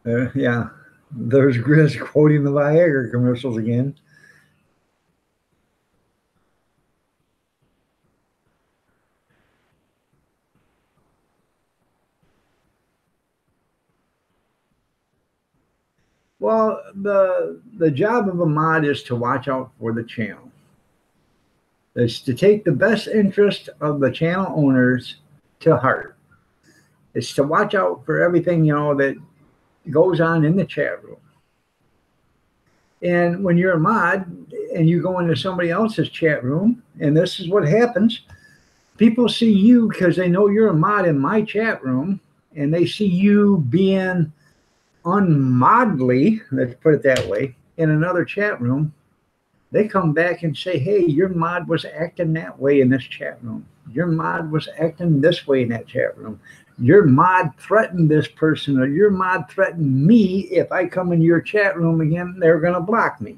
Yeah. There's Grizz quoting the Viagra commercials again. Well, the job of a mod is to watch out for the channel. It's to take the best interest of the channel owners to heart. It's to watch out for everything that goes on in the chat room. And when you're a mod and you go into somebody else's chat room, and this is what happens, people see you because they know you're a mod in my chat room, and they see you being unmodly, let's put it that way, in another chat room. They come back and say, hey, your mod was acting that way in this chat room. Your mod was acting this way in that chat room. Your mod threatened this person, or your mod threatened me. If I come in your chat room again, they're going to block me.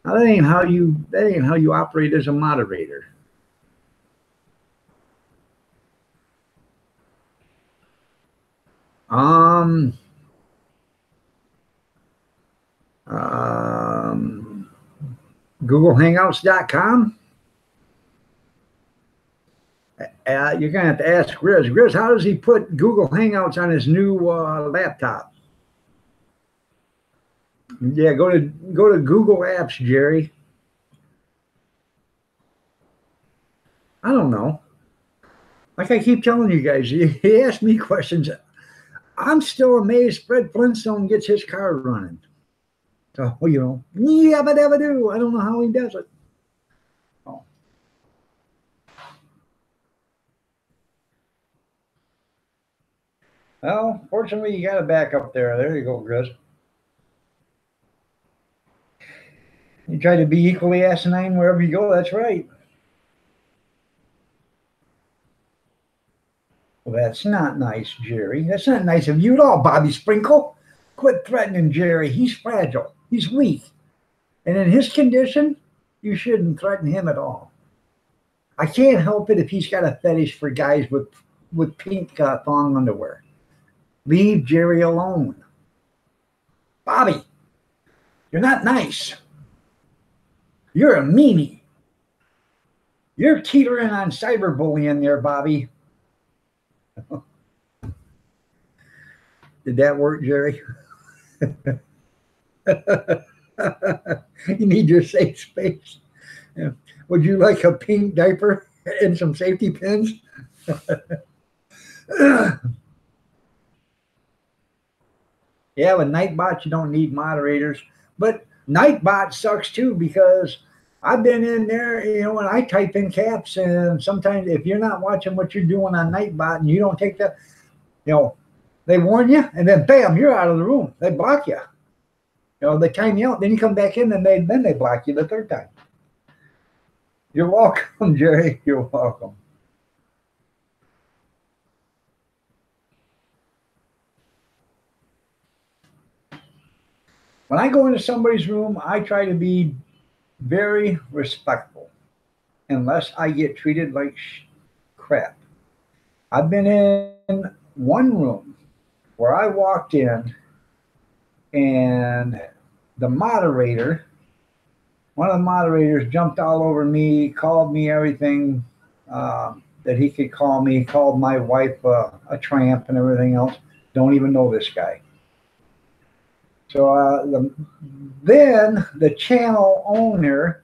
Now, that ain't how you operate as a moderator. GoogleHangouts.com. You're going to have to ask Grizz. Grizz, how does he put Google Hangouts on his new laptop? Yeah, go to Google Apps, Jerry. I don't know. Like I keep telling you guys, you ask me questions. I'm still amazed Fred Flintstone gets his car running. So, yabba dabba do. I don't know how he does it. Oh. Well, fortunately, you got a backup there. There you go, Grizz. You try to be equally asinine wherever you go. That's right. Well, that's not nice, Jerry. That's not nice of you at all, Bobby Sprinkle. Quit threatening Jerry. He's fragile. He's weak. And in his condition, you shouldn't threaten him at all. I can't help it if he's got a fetish for guys with pink thong underwear. Leave Jerry alone. Bobby, you're not nice. You're a meanie. You're teetering on cyberbullying there, Bobby. Did that work, Jerry? You need your safe space. Yeah. Would you like a pink diaper and some safety pins? Yeah, with Nightbot, you don't need moderators. But Nightbot sucks too, because I've been in there, and I type in caps, and sometimes if you're not watching what you're doing on Nightbot and you don't take that, they warn you, and then bam, you're out of the room. They block you. They time you out. Then you come back in, and then they block you the third time. You're welcome, Jerry. You're welcome. When I go into somebody's room, I try to be very respectful, unless I get treated like crap. I've been in one room where I walked in, and one of the moderators jumped all over me, called me everything that he could call me, called my wife a tramp and everything else. Don't even know this guy. So then the channel owner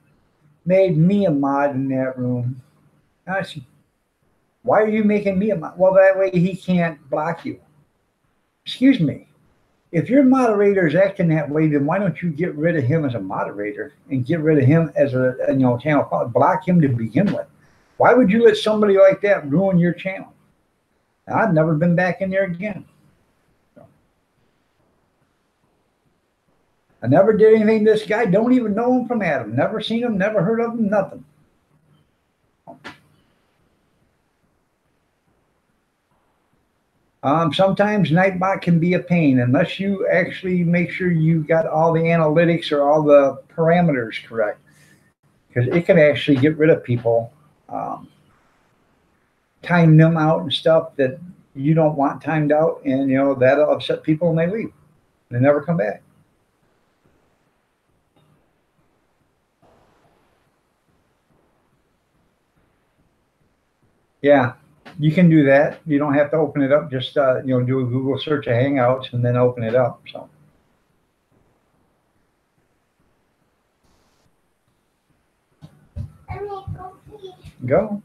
made me a mod in that room. And I said, why are you making me a mod? Well, that way he can't block you. Excuse me. If your moderator is acting that way, then why don't you get rid of him as a moderator and get rid of him as a channel? Block him to begin with. Why would you let somebody like that ruin your channel? I've never been back in there again. I never did anything to this guy. Don't even know him from Adam. Never seen him, never heard of him, nothing. Sometimes Nightbot can be a pain unless you actually make sure you got all the analytics or all the parameters correct, because it can actually get rid of people, um, time them out and stuff that you don't want timed out, and that'll upset people and they leave. They never come back. Yeah, you can do that. You don't have to open it up. Just do a Google search of Hangouts and then open it up. So go.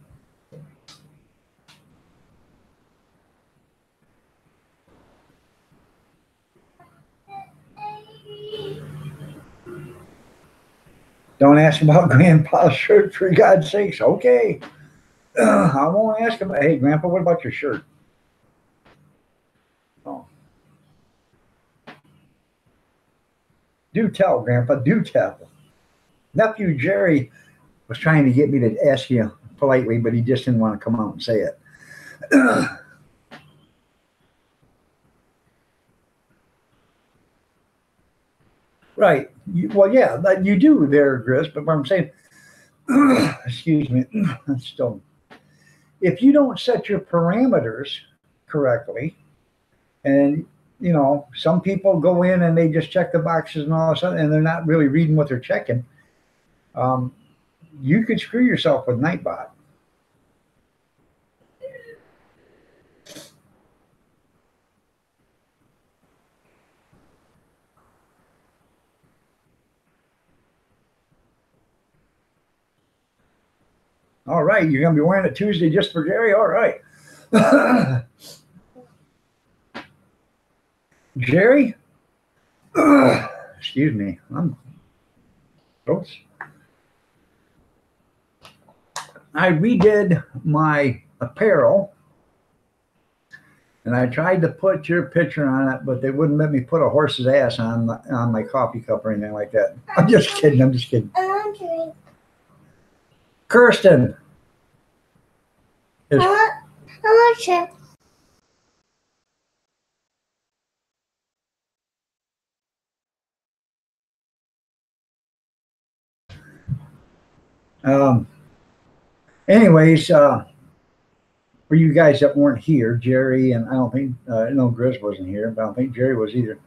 Don't ask about Grandpa's shirt, for God's sakes. Okay. I won't ask him. Hey, Grandpa, what about your shirt? Oh. Do tell, Grandpa. Do tell. Nephew Jerry was trying to get me to ask you politely, but he just didn't want to come out and say it. Right. Well, yeah, you do there, Gris. But what I'm saying, excuse me, still, if you don't set your parameters correctly, and some people go in and they just check the boxes and all of a sudden, and they're not really reading what they're checking, you could screw yourself with Nightbot. All right, you're going to be wearing it Tuesday just for Jerry? All right. Jerry? Excuse me. Oops. I redid my apparel, and I tried to put your picture on it, but they wouldn't let me put a horse's ass on my coffee cup or anything like that. I'm just kidding. I'm just kidding. Kirsten. I want chips. Anyways, for you guys that weren't here, Jerry, and I don't think, no, Grizz wasn't here, but I don't think Jerry was either.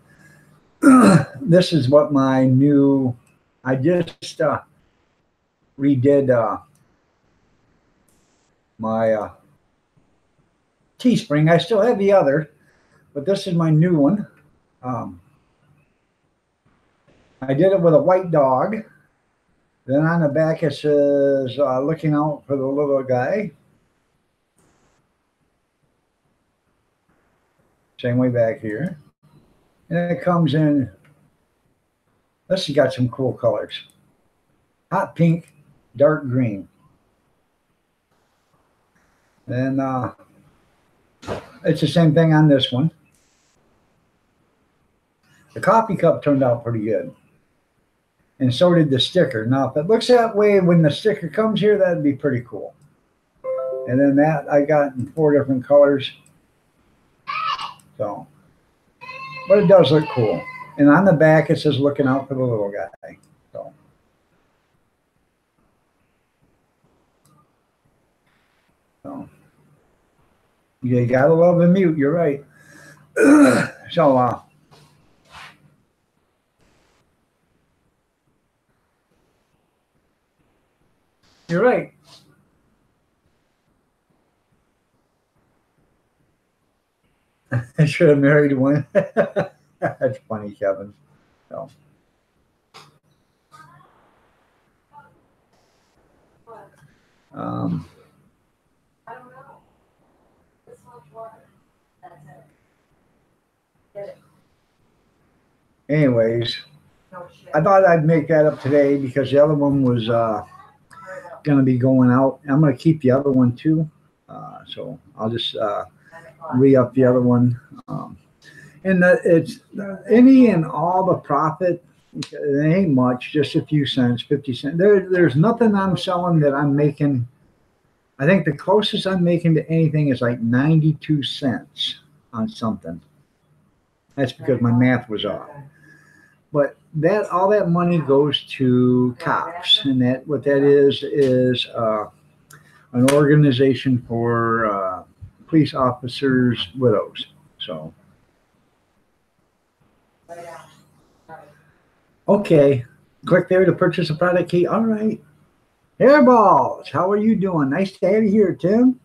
This is what my new, I just redid my Teespring. I still have the other, but this is my new one. I did it with a white dog. Then on the back it says, looking out for the little guy. Same way back here. And it comes in, this has got some cool colors. Hot pink, dark green. And it's the same thing on this one. The coffee cup turned out pretty good. And so did the sticker. Now, if it looks that way when the sticker comes here, that'd be pretty cool. And then that I got in 4 different colors. So, but it does look cool. And on the back, it says looking out for the little guy. So you gotta love the mute. You're right. So, you're right. I should have married one. That's funny, Kevin. So. I don't know. This much water. That's it. Get it. Anyways, I thought I'd make that up today because the other one was going to be going out. I'm going to keep the other one too. So I'll just re-up the other one. And it's any and all the profit. It ain't much, just a few cents, 50 cents. There's nothing I'm selling that I'm making. I think the closest I'm making to anything is like 92 cents. on something. That's because my math was off. But that all that money goes to cops, and that what that is an organization for police officers' widows. So, okay, click there to purchase a product key. All right, Hairballs, how are you doing? Nice to have you here, Tim.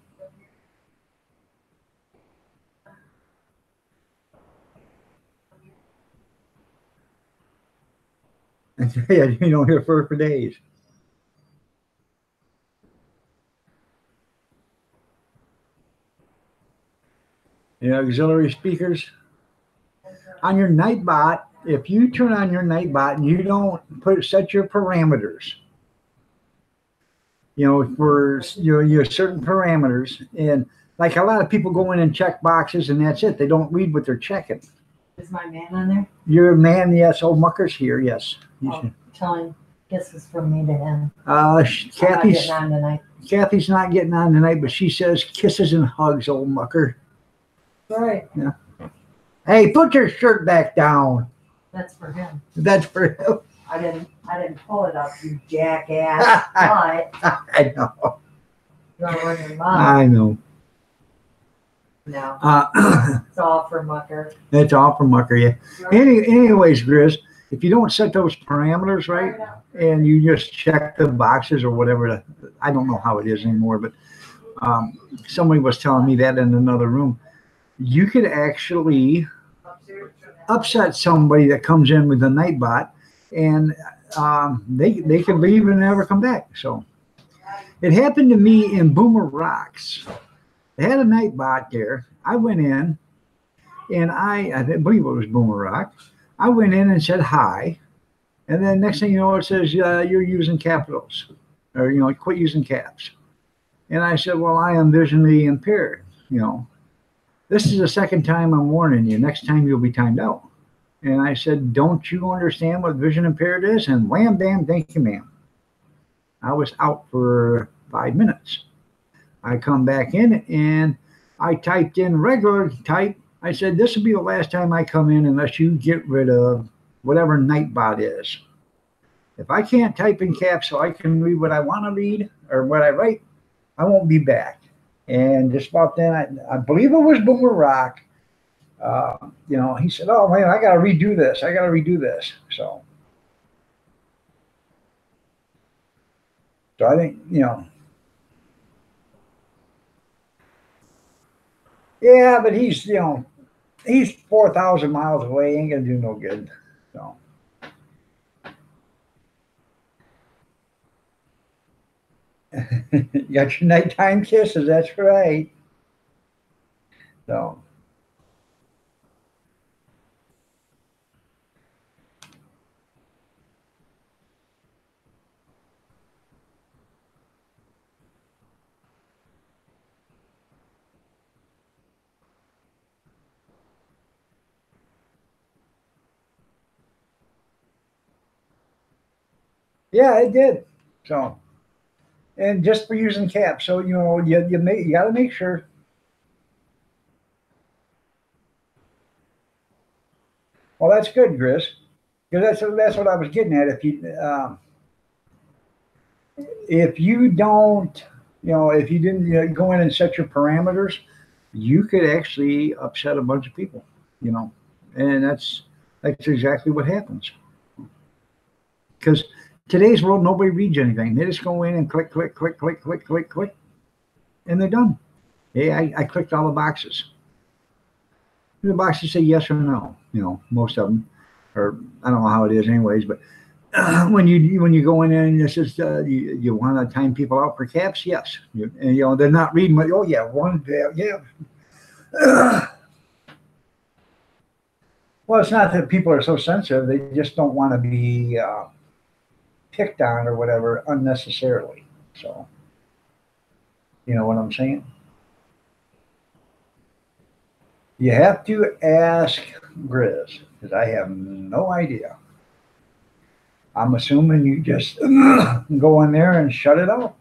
Yeah, you know, here for days. You know, auxiliary speakers on your Nightbot. If you turn on your Nightbot and you don't set your parameters, you know, for your certain parameters, and like a lot of people go in and check boxes and that's it. They don't read what they're checking. Is my man on there? Your man, yes. Old Mucker's here, yes. Oh, tell him kisses from me to him. Kathy's I'm not getting on tonight. Kathy's not getting on tonight, but she says kisses and hugs, old Mucker. Right. Yeah. Hey, put your shirt back down. That's for him. That's for him. I didn't pull it up, you jackass. But I know. you want to run your mouth? I know. No. Uh, It's all for Mucker. It's all for Mucker, yeah. Anyways, Grizz, if you don't set those parameters right, and you just check the boxes or whatever, I don't know how it is anymore, but somebody was telling me that in another room. You could actually upset somebody that comes in with a Nightbot, and they could leave and never come back. So it happened to me in Boomer Rocks. They had a Nightbot there. I went in, and I believe it was Boomer Rock. I went in and said hi, and then next thing you know, it says you're using capitals, or quit using caps. And I said, well, I am visually impaired. This is the second time I'm warning you. Next time you'll be timed out. And I said, don't you understand what vision impaired is? And wham, bam, thank you, ma'am. I was out for 5 minutes. I come back in and I typed in regular type. I said, this will be the last time I come in unless you get rid of whatever Nightbot is. If I can't type in caps so I can read what I want to read or what I write, I won't be back. And just about then, I believe it was Boomer Rock. He said, oh, man, I got to redo this. I got to redo this. So I think, yeah, but he's 4,000 miles away. Ain't going to do no good. So. You got your nighttime kisses, that's right. So yeah, it did. So and just for using caps. So you got to make sure. Well, that's good, Chris, because that's what I was getting at. If you don't, if you didn't go in and set your parameters, you could actually upset a bunch of people. And that's exactly what happens. Because today's world, nobody reads anything. They just go in and click, click, click, click, click, click, click, and they're done. Hey, I clicked all the boxes. The boxes say yes or no. Most of them, or I don't know how it is, anyways. But when you go in there and it says you want to time people out for caps, yes. And they're not reading. Oh yeah, yeah. Well, it's not that people are so sensitive; they just don't want to be picked on or whatever unnecessarily. So, you know what I'm saying? You have to ask Grizz, because I have no idea. I'm assuming you just go in there and shut it off.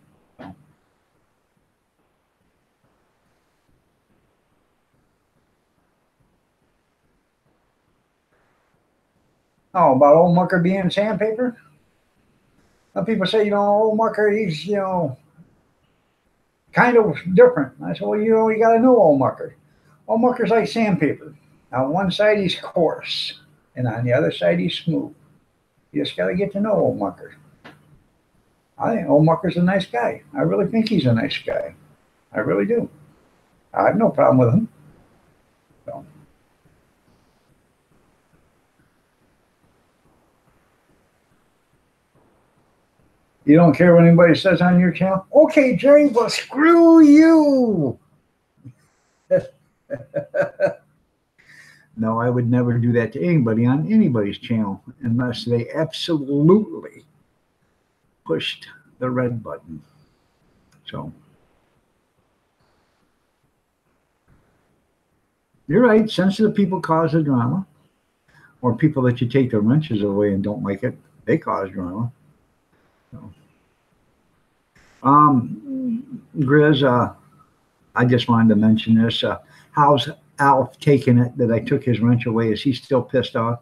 Oh, about old Mucker being sandpaper? Some people say, old Mucker, he's, kind of different. I said, well, you got to know old Mucker. Old Mucker's like sandpaper. On one side, he's coarse, and on the other side, he's smooth. You just got to get to know old Mucker. I think old Mucker's a nice guy. I really think he's a nice guy. I really do. I have no problem with him. So. You don't care what anybody says on your channel? Okay, Jerry, well, screw you. No, I would never do that to anybody on anybody's channel unless they absolutely pushed the red button. So, you're right. Sensitive people cause the drama, or people that you take the wrenches away and don't like it, they cause drama. So, Grizz, I just wanted to mention this. How's Alf taking it that I took his wrench away? Is he still pissed off?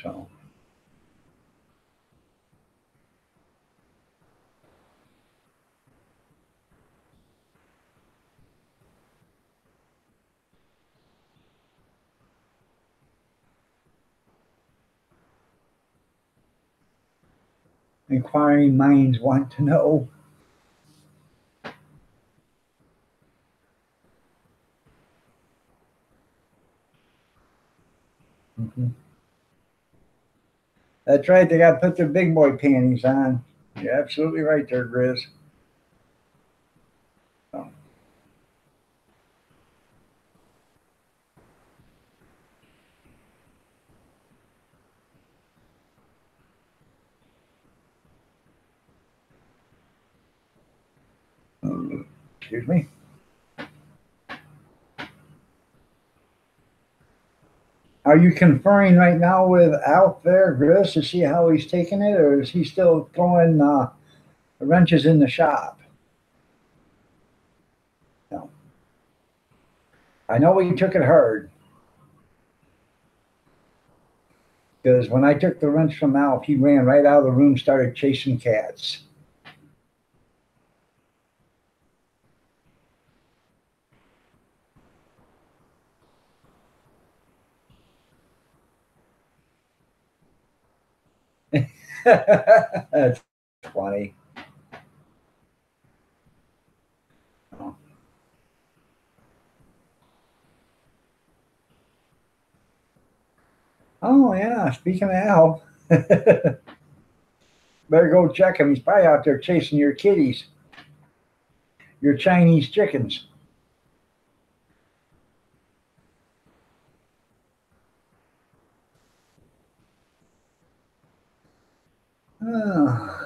So. Inquiring minds want to know. Mm-hmm. That's right. They got to put their big boy panties on. You're absolutely right there, Grizz. So. Excuse me. Are you conferring right now with Alf there, Grizz, to see how he's taking it, or is he still throwing wrenches in the shop? No. I know he took it hard. Because when I took the wrench from Alf, he ran right out of the room, started chasing cats. That's funny. Oh, yeah. Speaking of Al, better go check him. He's probably out there chasing your kitties, your Chinese chickens. Oh.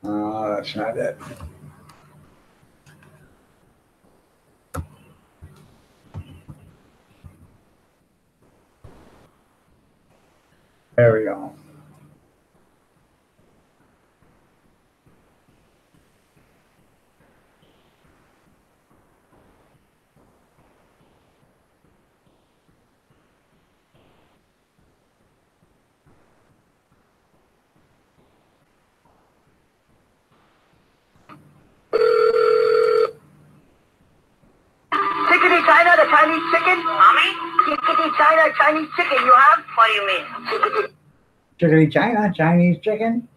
Oh, that's not it. There we go. Chickadee China, the Chinese chicken? Mommy? Chickadee China, Chinese chicken, you have? What do you mean? Chickadee China, Chinese chicken.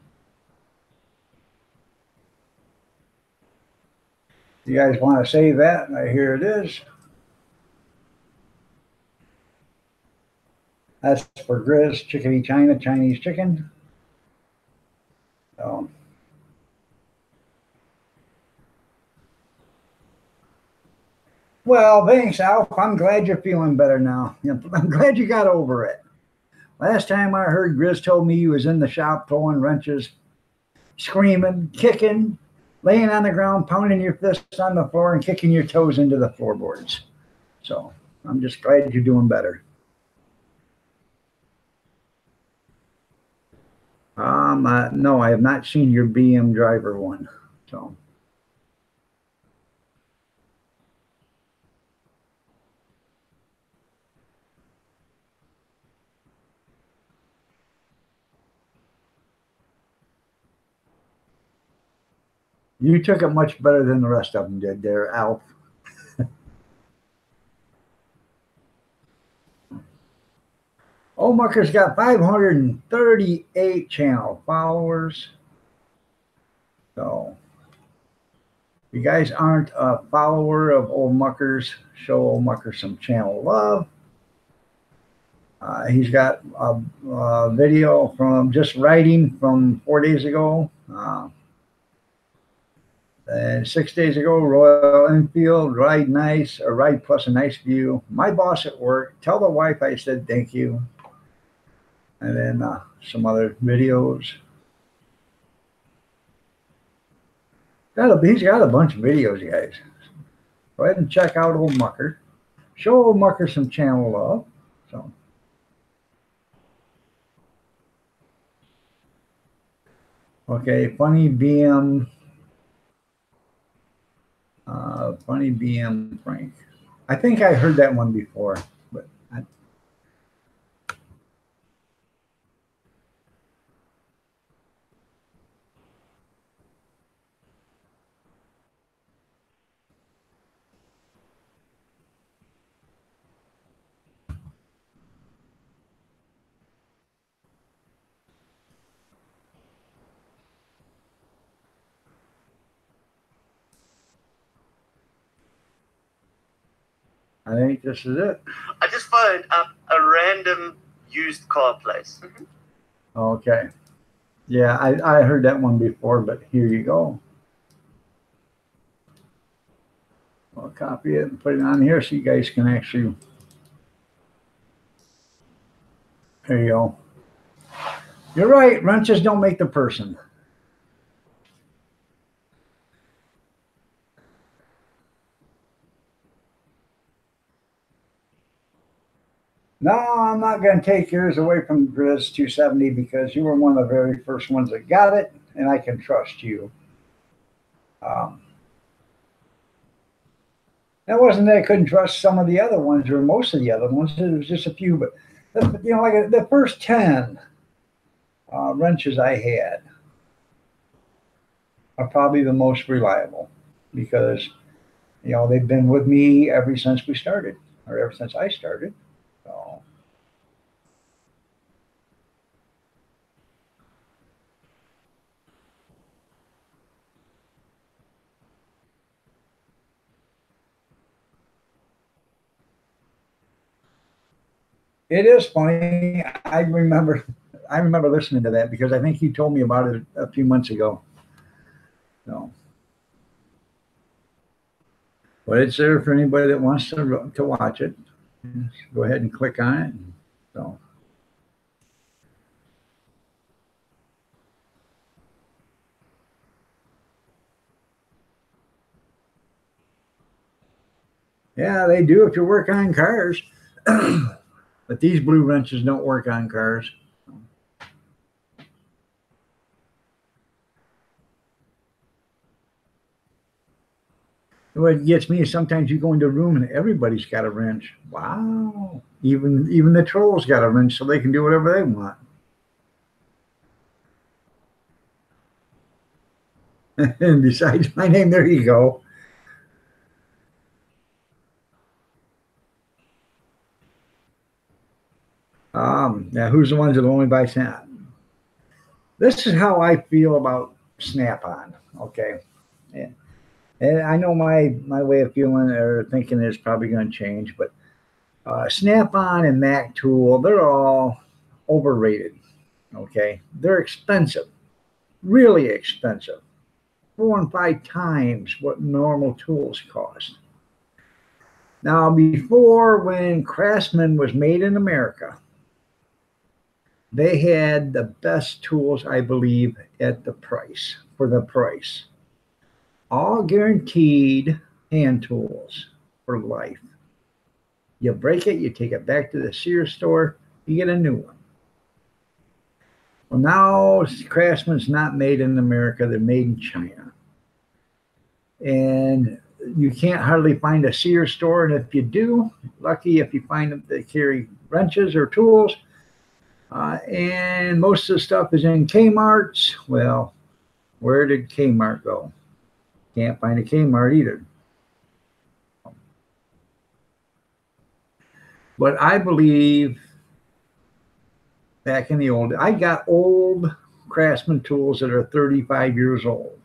You guys want to save that? Here it is. That's for Grizz, Chickadee China, Chinese chicken. So. Well, thanks, Alf. I'm glad you're feeling better now. I'm glad you got over it. Last time I heard, Grizz told me you was in the shop throwing wrenches, screaming, kicking, laying on the ground, pounding your fists on the floor and kicking your toes into the floorboards. So I'm just glad you're doing better. No, I have not seen your BM driver one. So. You took it much better than the rest of them did there, Alf. Oldmucker's got 538 channel followers. So, if you guys aren't a follower of Old Muckers, show Old Mucker some channel love. He's got a video from just riding from 4 days ago. And 6 days ago, Royal Enfield, ride nice, or ride plus a nice view. My boss at work, tell the wife I said thank you. And then some other videos. He's got a bunch of videos, you guys. Go ahead and check out Old Mucker. Show Old Mucker some channel love. So. Okay, funny BM Frank. I think I heard that one before, but I think this is it. I just phoned up a random used car place. Okay. Yeah, I heard that one before, but here you go. I'll copy it and put it on here so you guys can actually. There you go. You're right. Wrenches don't make the person. No, I'm not going to take yours away from Grizz 270 because you were one of the very first ones that got it, and I can trust you. That wasn't that I couldn't trust some of the other ones or most of the other ones. It was just a few, but like the first 10 wrenches I had are probably the most reliable because they've been with me ever since we started, or ever since I started. So. It is funny. I remember listening to that because I think you told me about it a few months ago. So, but it's there for anybody that wants to watch it. Just go ahead and click on it. So. Yeah, they do if you work on cars. But these blue wrenches don't work on cars. What gets me is sometimes you go into a room and everybody's got a wrench. Wow. Even the trolls got a wrench so they can do whatever they want. And besides my name, there you go. Now who's the ones that only buy Snap? This is how I feel about Snap-on. Okay. Yeah. And I know my way of feeling or thinking is probably going to change, but Snap-on and Mac Tool, they're all overrated. Okay. They're expensive, really expensive. 4 and 5 times what normal tools cost. Now, before, when Craftsman was made in America, they had the best tools, I believe, at the price, for the price. All guaranteed hand tools for life. You break it, you take it back to the Sears store, you get a new one. Well, now Craftsman's not made in America, they're made in China. And you can't hardly find a Sears store, and if you do, lucky if you find them, they carry wrenches or tools. And most of the stuff is in Kmart's. Well, where did Kmart go? Can't find a Kmart either. But I believe back in the old, I got old Craftsman tools that are 35 years old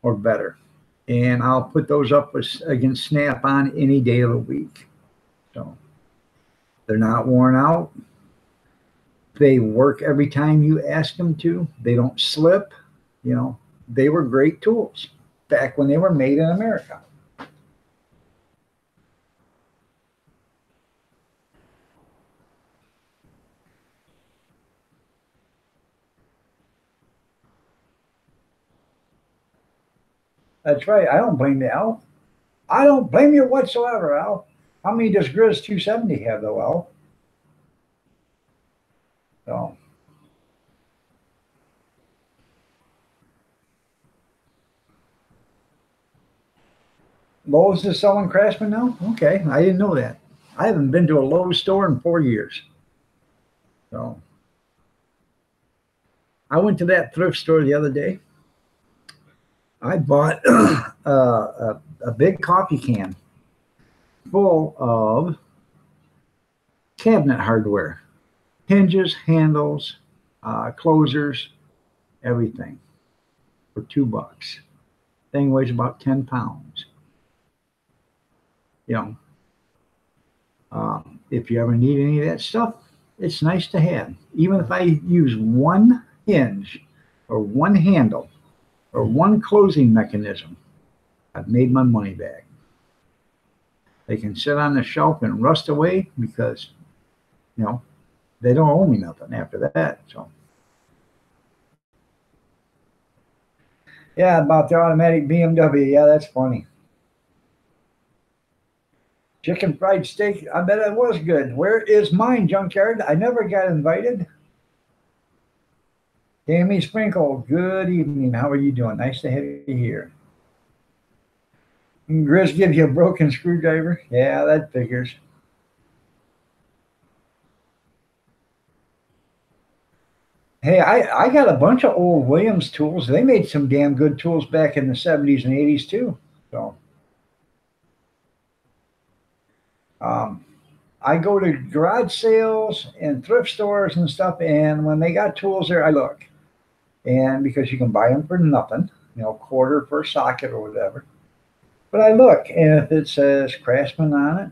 or better. And I'll put those up against Snap-on any day of the week. So they're not worn out. They work every time you ask them to. They don't slip. You know, they were great tools back when they were made in America. That's right. I don't blame you, Al. I don't blame you whatsoever, Al. How many does Grizz 270 have, though, Al? So, Lowe's is selling Craftsman now? Okay, I didn't know that. I haven't been to a Lowe's store in 4 years. So, I went to that thrift store the other day. I bought a big coffee can full of cabinet hardware, hinges, handles, closers, everything for $2. Thing weighs about 10 pounds. You know, if you ever need any of that stuff, it's nice to have. Even if I use one hinge or one handle or one closing mechanism, I've made my money back. They can sit on the shelf and rust away because, you know, they don't owe me nothing after that. So, yeah, about the automatic BMW. Yeah, that's funny. Chicken fried steak. I bet it was good. Where is mine, Junkyard? I never got invited. Tammy Sprinkle, good evening. How are you doing? Nice to have you here. Grizz gives you a broken screwdriver. Yeah, that figures. Hey, I got a bunch of old Williams tools. They made some damn good tools back in the 70s and 80s too. So I go to garage sales and thrift stores and stuff, and when they got tools there, I look. And because you can buy them for nothing, you know, quarter for a socket or whatever. But I look, and if it says Craftsman on it,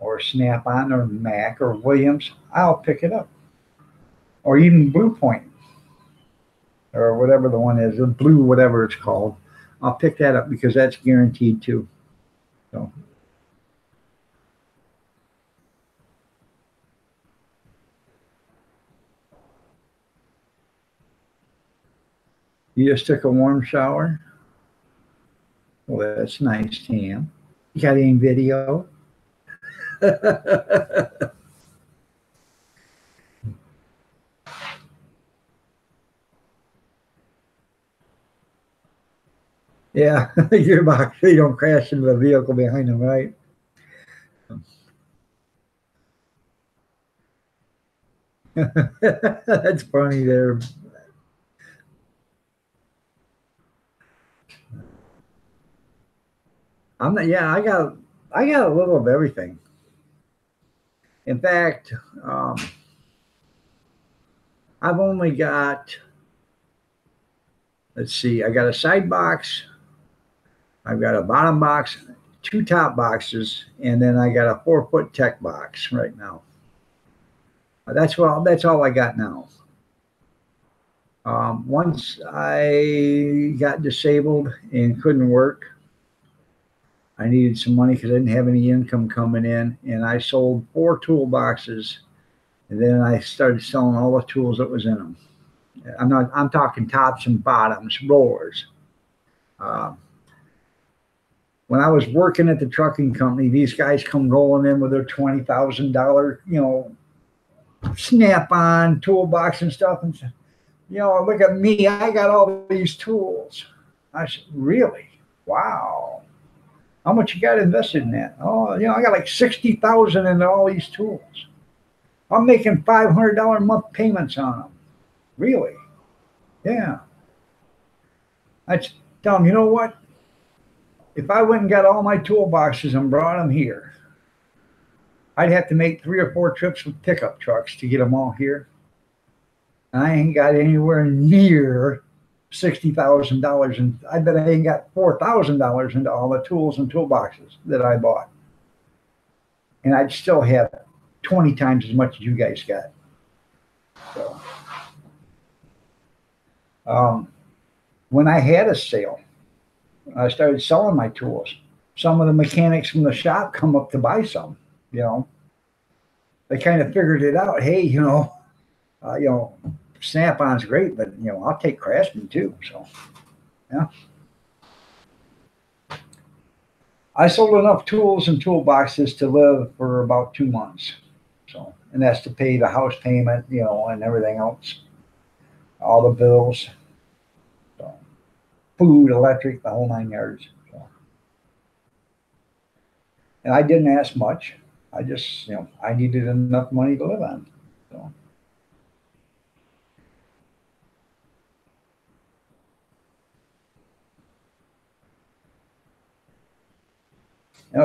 or Snap-on, or Mac, or Williams, I'll pick it up. Or even Blue Point, or whatever the one is, the blue, whatever it's called. I'll pick that up because that's guaranteed too. So. You just took a warm shower? Well, that's nice, Tam. You got any video? Yeah, gearbox, so you don't crash into the vehicle behind them, right? That's funny there. I'm not, yeah, I got a little of everything. In fact, I've only got, let's see, I got a side box, I've got a bottom box, 2 top boxes, and then I got a 4-foot tech box right now. That's all I got now. Once I got disabled and couldn't work, I needed some money because I didn't have any income coming in, and I sold 4 toolboxes, and then I started selling all the tools that was in them. I'm talking tops and bottoms, rollers. Uh, when I was working at the trucking company, these guys come rolling in with their $20,000, Snap-on toolbox and stuff, and look at me, I got all these tools. I said, really? Wow. How much you got invested in that? Oh, I got like 60,000 in all these tools. I'm making $500 a month payments on them. Really? Yeah. I tell them, you know what? If I went and got all my toolboxes and brought them here, I'd have to make 3 or 4 trips with pickup trucks to get them all here. And I ain't got anywhere near $60,000, and I bet I ain't got $4,000 into all the tools and toolboxes that I bought. And I'd still have 20 times as much as you guys got. So, when I had a sale, I started selling my tools. Some of the mechanics from the shop come up to buy some. They kind of figured it out. Hey, Snap-on's great, but I'll take Craftsman too. So, yeah. I sold enough tools and toolboxes to live for about 2 months. So, and that's to pay the house payment, and everything else, all the bills, so, food, electric, the whole 9 yards. So. And I didn't ask much. I just, I needed enough money to live on. So.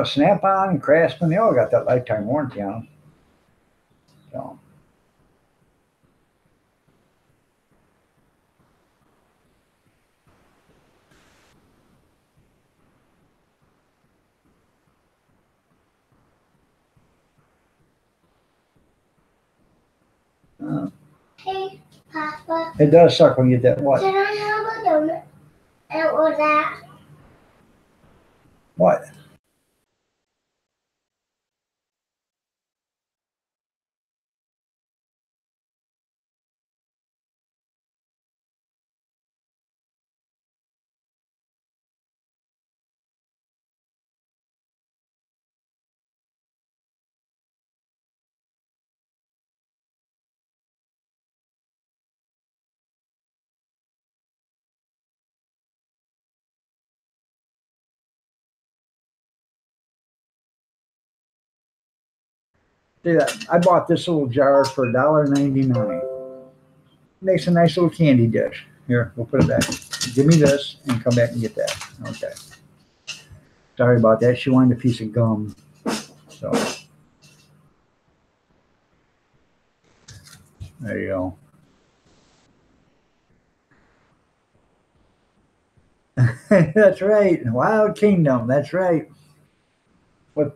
Snap-on and Craftsman, they all got that lifetime warranty on them. So. Hey, Papa. It does suck when you get that what? Can I have a donut? And with that? What? See that? I bought this little jar for $1.99. Makes a nice little candy dish. Here, we'll put it back. Give me this and come back and get that. Okay. Sorry about that. She wanted a piece of gum. So there you go. That's right. Wild Kingdom. That's right. With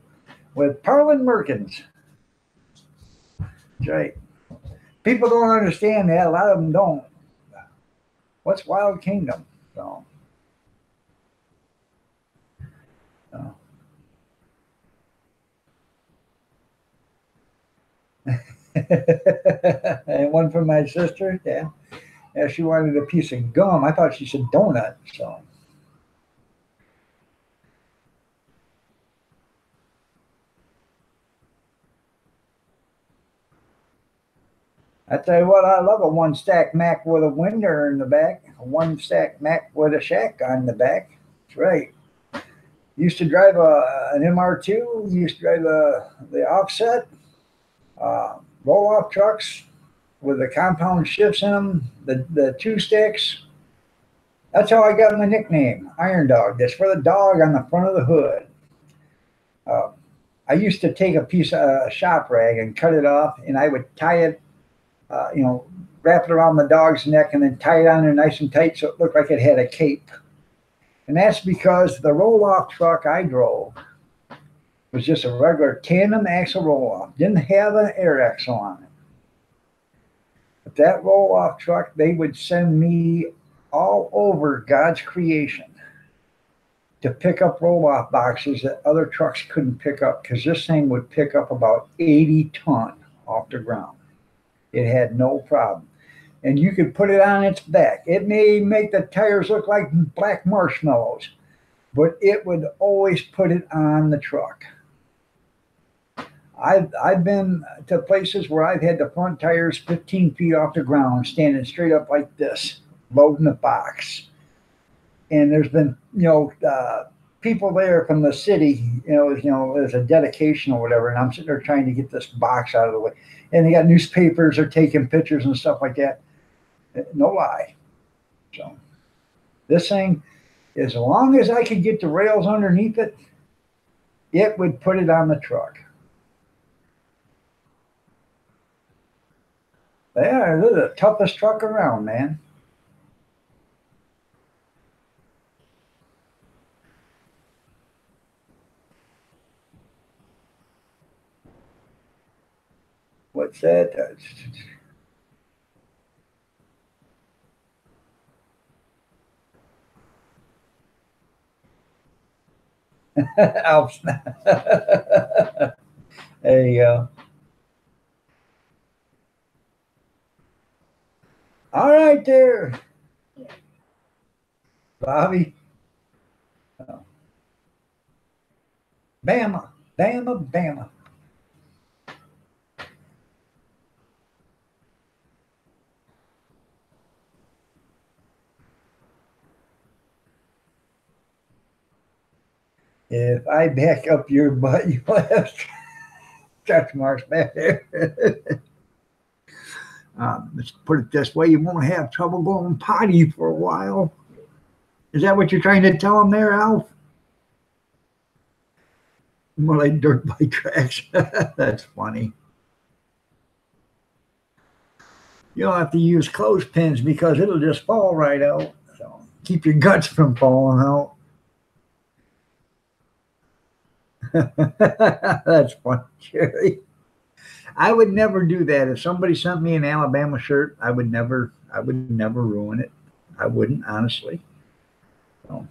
Parlin Merkins. That's right. People don't understand that. A lot of them don't. What's Wild Kingdom? So. And one from my sister. Yeah. Yeah, she wanted a piece of gum. I thought she said donut. So. I tell you what, I love a 1-stack Mac with a window in the back, a 1-stack Mac with a shack on the back. That's right. Used to drive an MR2. Used to drive the offset, roll-off trucks with the compound shifts in them, the 2-sticks. That's how I got my nickname, Iron Dog. That's for the dog on the front of the hood. I used to take a piece of shop rag and cut it off, and I would tie it, wrap it around the dog's neck and then tie it on there nice and tight so it looked like it had a cape. And that's because the roll-off truck I drove was just a regular tandem axle roll-off. Didn't have an air axle on it. But that roll-off truck, they would send me all over God's creation to pick up roll-off boxes that other trucks couldn't pick up because this thing would pick up about 80 ton off the ground. It had no problem. And you could put it on its back. It may make the tires look like black marshmallows, but it would always put it on the truck. I've been to places where I've had the front tires 15 feet off the ground, standing straight up like this, loading the box. And there's been, people there from the city, there's a dedication or whatever, and I'm sitting there trying to get this box out of the way. And they got newspapers, they're taking pictures and stuff like that. No lie. So this thing, as long as I could get the rails underneath it, it would put it on the truck. They're the toughest truck around, man. What's that? Alps. There you go. All right there, Bobby. Oh. Bama, Bama, Bama. If I back up your butt, you'll have stretch marks back there. Let's put it this way, you won't have trouble going potty for a while. Is that what you're trying to tell them there, Alf? More like dirt bike tracks. That's funny. You don't have to use clothespins because it'll just fall right out. So keep your guts from falling out. That's funny, Jerry. I would never do that. If somebody sent me an Alabama shirt, I would never ruin it. I wouldn't, honestly. So.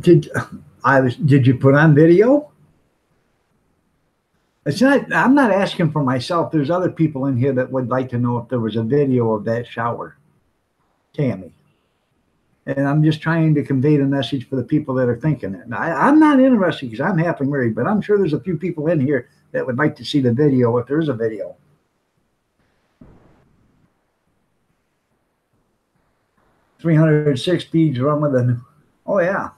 Did you put on video? It's not. I'm not asking for myself. There's other people in here that would like to know if there was a video of that shower, Tammy. And I'm just trying to convey the message for the people that are thinking it. I'm not interested because I'm happily married, but I'm sure there's a few people in here that would like to see the video if there is a video. .306 speeds run with a. Oh yeah,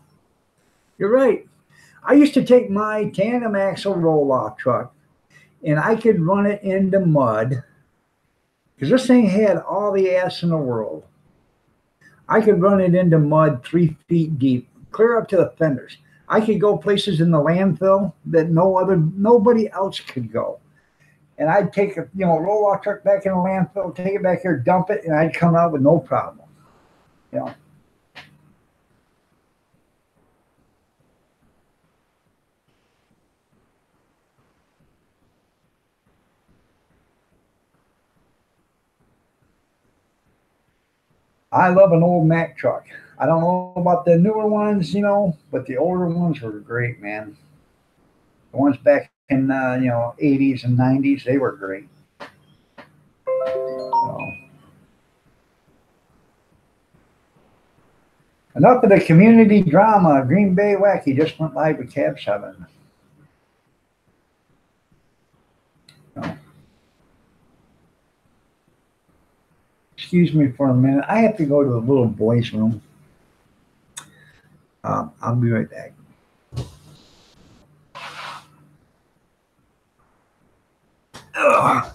you're right. I used to take my tandem axle roll-off truck, and I could run it into mud because this thing had all the ass in the world. I could run it into mud 3 feet deep, clear up to the fenders. I could go places in the landfill that nobody else could go. And I'd take a roll-off truck back in the landfill, take it back here, dump it, and I'd come out with no problem. I love an old Mack truck. I don't know about the newer ones, but the older ones were great, man. The ones back in, 80s and 90s, they were great. So. Enough of the community drama. Green Bay Wacky just went live with Cab 7. So. Excuse me for a minute. I have to go to the little boys' room. I'll be right back. Ugh.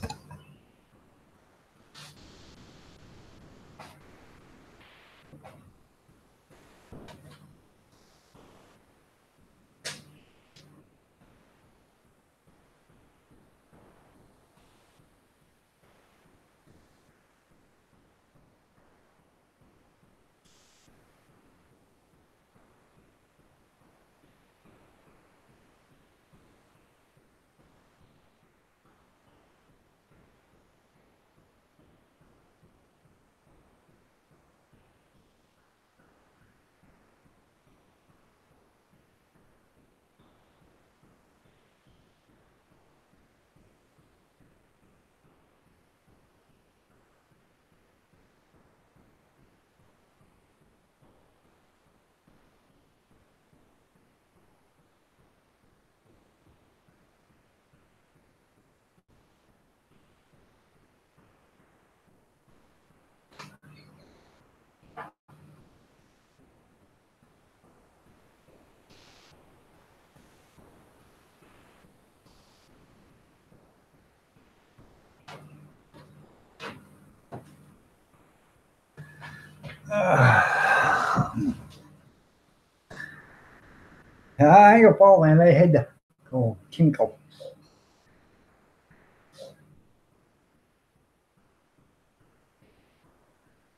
I ain't gonna fall, man. They had to go tinkle.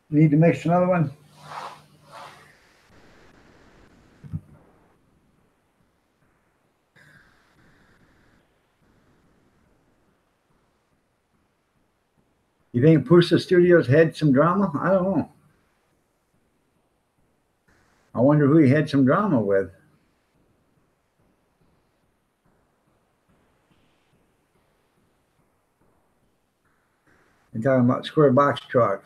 Need to mix another one? You think Pusa Studios had some drama? I don't know. I wonder who he had some drama with. You're talking about Square Box Truck.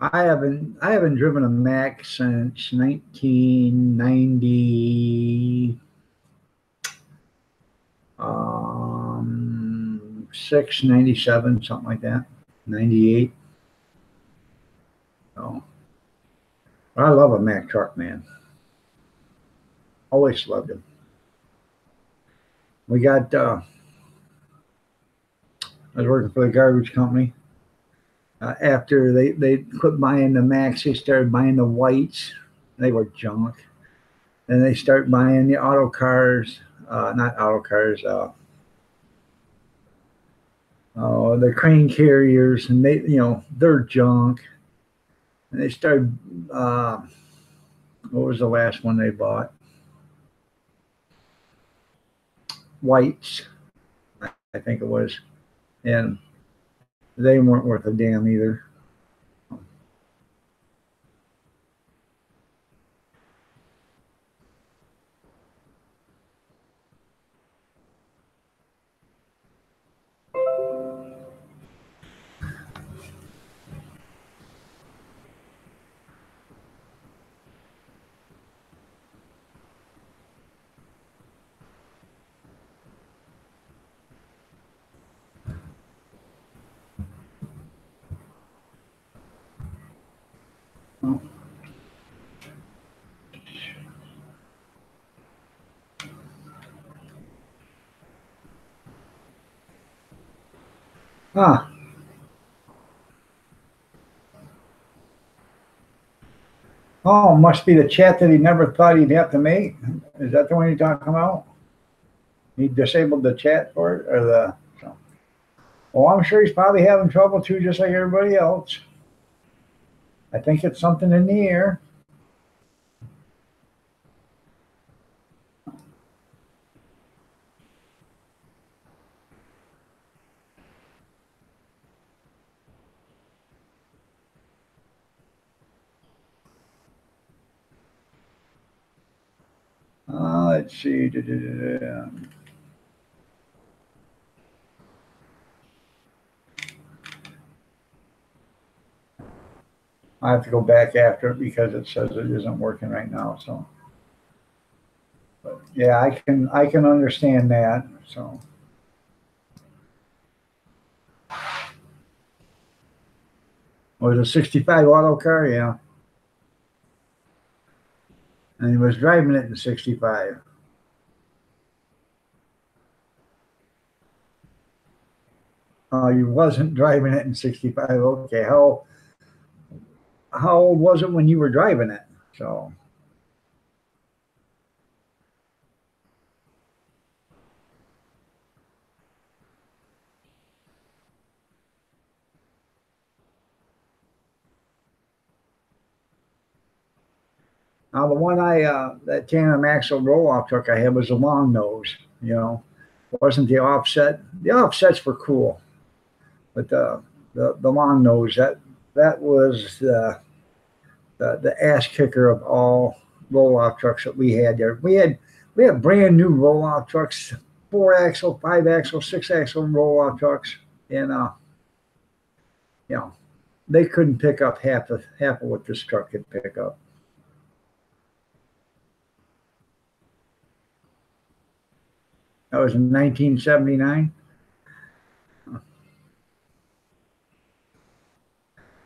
I haven't driven a Mac since 1990. 6, 97, something like that. 98. So I love a Mack truck, man. Always loved him. We got I was working for the garbage company. After they quit buying the Macs, they started buying the whites. They were junk. And they start buying the auto cars, not auto cars, the crane carriers, and they, they're junk. And they started, what was the last one they bought? Whites, I think it was. And they weren't worth a damn either. Huh. Oh, must be the chat that he never thought he'd have to make. Is that the one you're talking about? He disabled the chat for it, or the? So. Well, I'm sure he's probably having trouble too, just like everybody else. I think it's something in the air. Let's see. I have to go back after it because it says it isn't working right now. So, but yeah, I can understand that. So, was a '65 auto car? Yeah, and he was driving it in '65. He wasn't driving it in '65. Okay, how old was it when you were driving it? So. Now the one that tandem axle roll-off truck I had was a long nose. Wasn't the offset. The offsets were cool, but the long nose that was the ass kicker of all roll-off trucks that we had there. We had brand new roll-off trucks, 4-axle, 5-axle, 6-axle roll-off trucks, and they couldn't pick up half of what this truck could pick up. That was in 1979.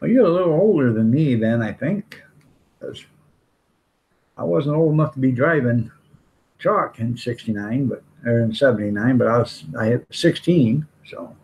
Well, you're a little older than me then, I think, I wasn't old enough to be driving truck in '69, but or in 79, but I had 16, so.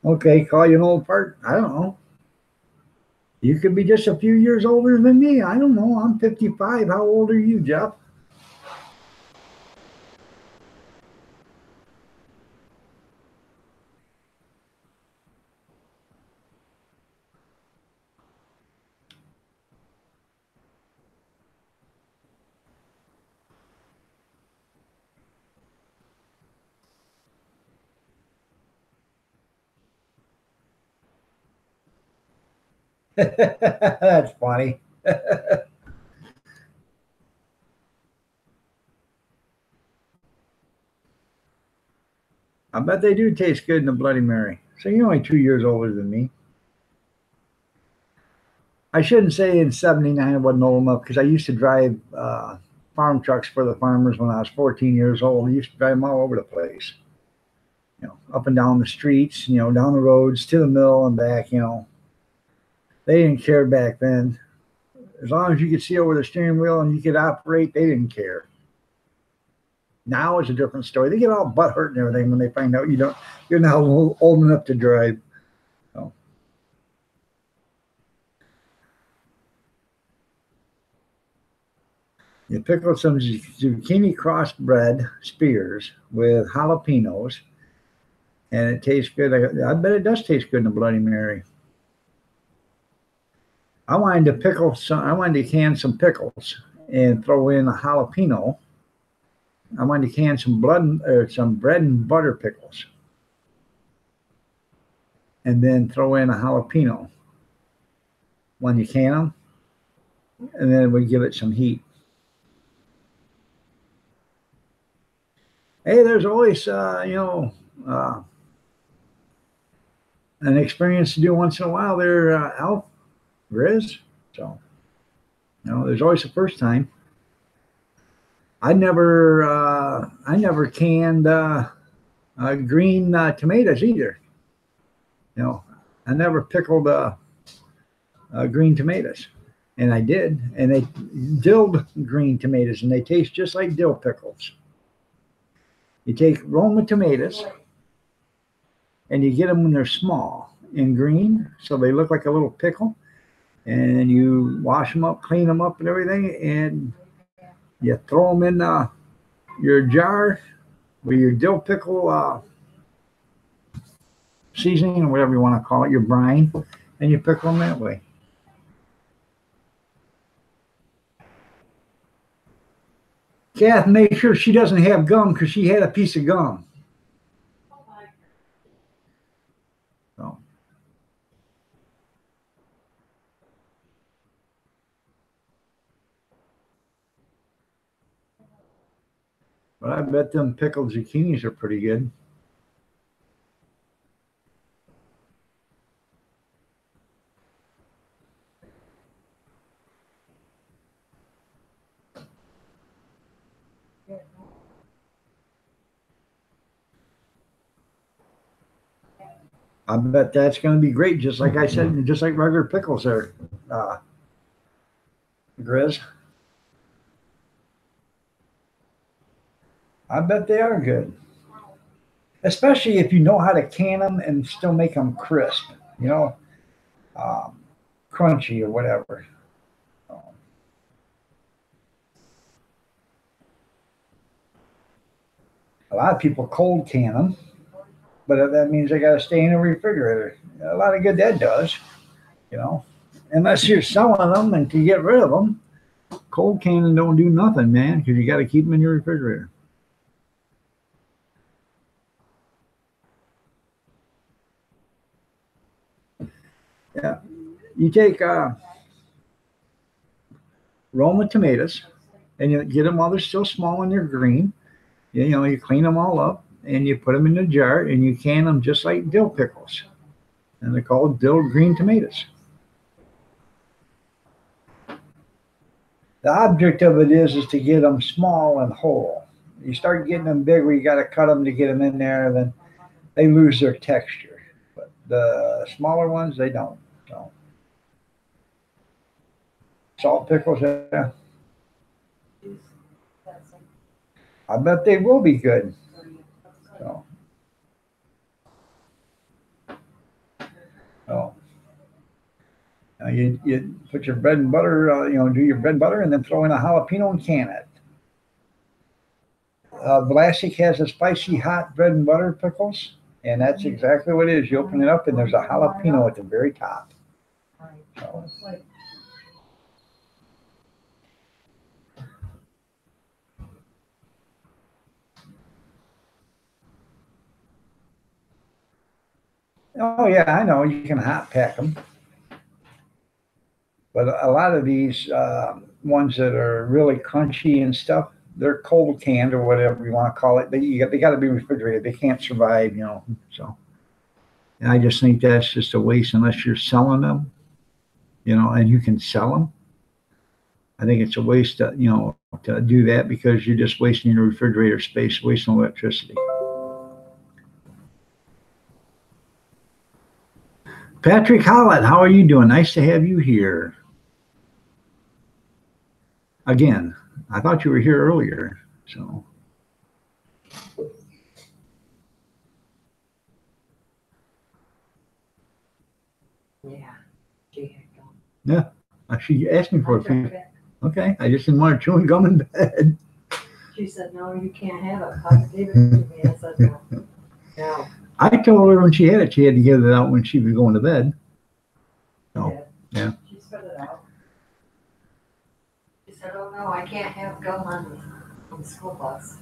Okay, call you an old fart. I don't know. You could be just a few years older than me. I don't know. I'm 55. How old are you, Jeff? That's funny. I bet they do taste good in a Bloody Mary. So you're only 2 years older than me. I shouldn't say in 79 I wasn't old enough because I used to drive farm trucks for the farmers when I was 14 years old. I used to drive them all over the place, up and down the streets, down the roads to the mill and back. They didn't care back then. As long as you could see over the steering wheel and you could operate, they didn't care. Now it's a different story. They get all butt hurt and everything when they find out you're now old enough to drive. So. You pickle some zucchini crossbred spears with jalapenos, and it tastes good. I bet it does taste good in a Bloody Mary. I wanted to can some pickles and throw in a jalapeno. I wanted to can some bread and butter pickles, and then throw in a jalapeno when you can them, and then we give it some heat. Hey, there's always an experience to do once in a while there, Alf, Grizz. So, there's always a first time. I never canned green tomatoes either. I never pickled green tomatoes, and I did, and they dilled green tomatoes, and they taste just like dill pickles. You take Roma tomatoes, and you get them when they're small and green, so they look like a little pickle, and you wash them up, clean them up, and everything, and you throw them in your jar with your dill pickle seasoning or whatever you want to call it, your brine, and you pickle them that way. Kath, make sure she doesn't have gum because she had a piece of gum. So. But I bet them pickled zucchinis are pretty good. I bet that's going to be great, just like I said, just like regular pickles are, Grizz. I bet they are good. Especially if you know how to can them and still make them crisp, crunchy or whatever. A lot of people cold can them, but that means they got to stay in the refrigerator. A lot of good that does, unless you're selling them and to get rid of them. Cold canning don't do nothing, man, because you got to keep them in your refrigerator. Yeah, You take Roma tomatoes, and you get them while they're still small and they're green. You clean them all up, and you put them in a jar, and you can them just like dill pickles, and they're called dill green tomatoes. The object of it is to get them small and whole. You start getting them big where you got to cut them to get them in there, then they lose their texture. But the smaller ones, they don't. So, salt pickles, yeah. I bet they will be good. So, you put your bread and butter, do your bread and butter, and then throw in a jalapeno and can it. Vlasic has a spicy hot bread and butter pickles, and that's exactly what it is. You open it up, and there's a jalapeno at the very top. So, oh yeah, I know you can hot pack them, but a lot of these ones that are really crunchy and stuff, they're cold canned or whatever you want to call it. They got to be refrigerated. They can't survive, So, and I just think that's just a waste unless you're selling them, and you can sell them. I think it's a waste to do that because you're just wasting your refrigerator space, wasting electricity. Patrick Hollett, how are you doing? Nice to have you here. Again, I thought you were here earlier, so. Yeah. Yeah, she asked me for a few. Okay, I just didn't want her chewing gum in bed. She said, no, you can't have it. I gave it to me. I said, no. No. I told her when she had it, she had to get it out when she was going to bed. So, yeah. She spit it out. She said, oh no, I can't have gum on the school bus.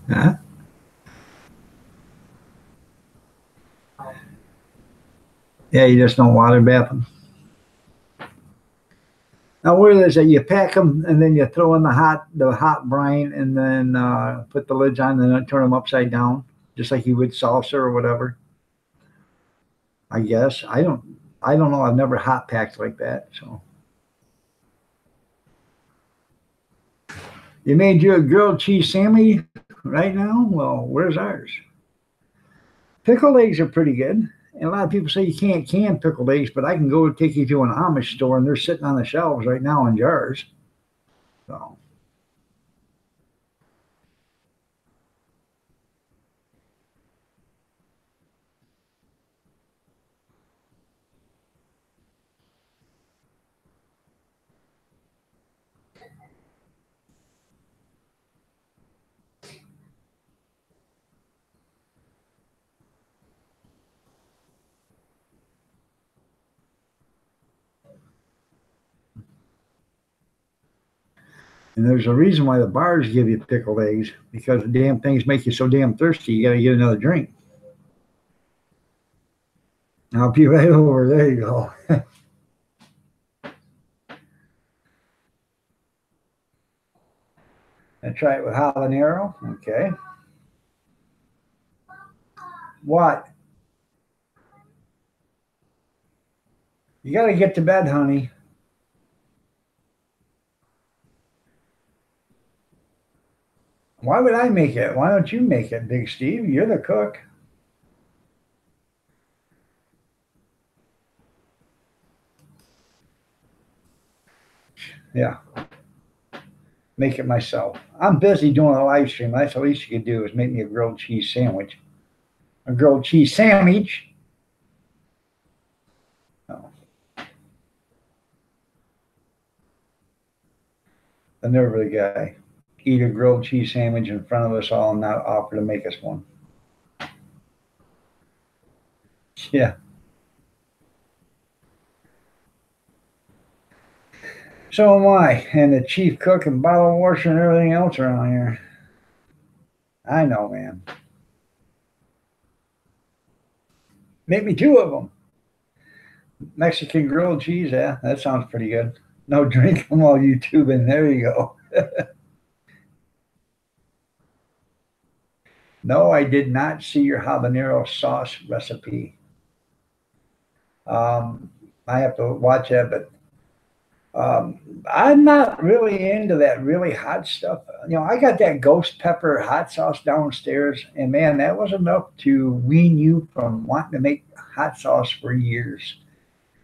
Huh? Yeah, you just don't water bath them. Now, what is it? You pack them and then you throw in the hot brine and then put the lids on and then turn them upside down, just like you would salsa or whatever. I guess I don't know. I've never hot packed like that. So, you made you a grilled cheese sandwich right now? Well, where's ours? Pickled eggs are pretty good. And a lot of people say you can't can pickled eggs, but I can go take you to an Amish store and they're sitting on the shelves right now in jars. So. And there's a reason why the bars give you pickled eggs, because the damn things make you so damn thirsty, you got to get another drink. I'll be right over. There you go. I try it with habanero. Okay. What? You got to get to bed, honey. Why would I make it? Why don't you make it, Big Steve? You're the cook. Yeah. Make it myself. I'm busy doing a live stream. That's the least you could do is make me a grilled cheese sandwich. A grilled cheese sandwich. Oh. The nerve of the guy. Eat a grilled cheese sandwich in front of us all and not offer to make us one. Yeah. So am I, and the chief cook and bottle washer and everything else around here. I know, man. Make me two of them. Mexican grilled cheese, yeah, that sounds pretty good. No drink them while YouTubing. There you go. No, I did not see your habanero sauce recipe. Um, I have to watch that, but I'm not really into that really hot stuff. I got that ghost pepper hot sauce downstairs, and man, that was enough to wean you from wanting to make hot sauce for years.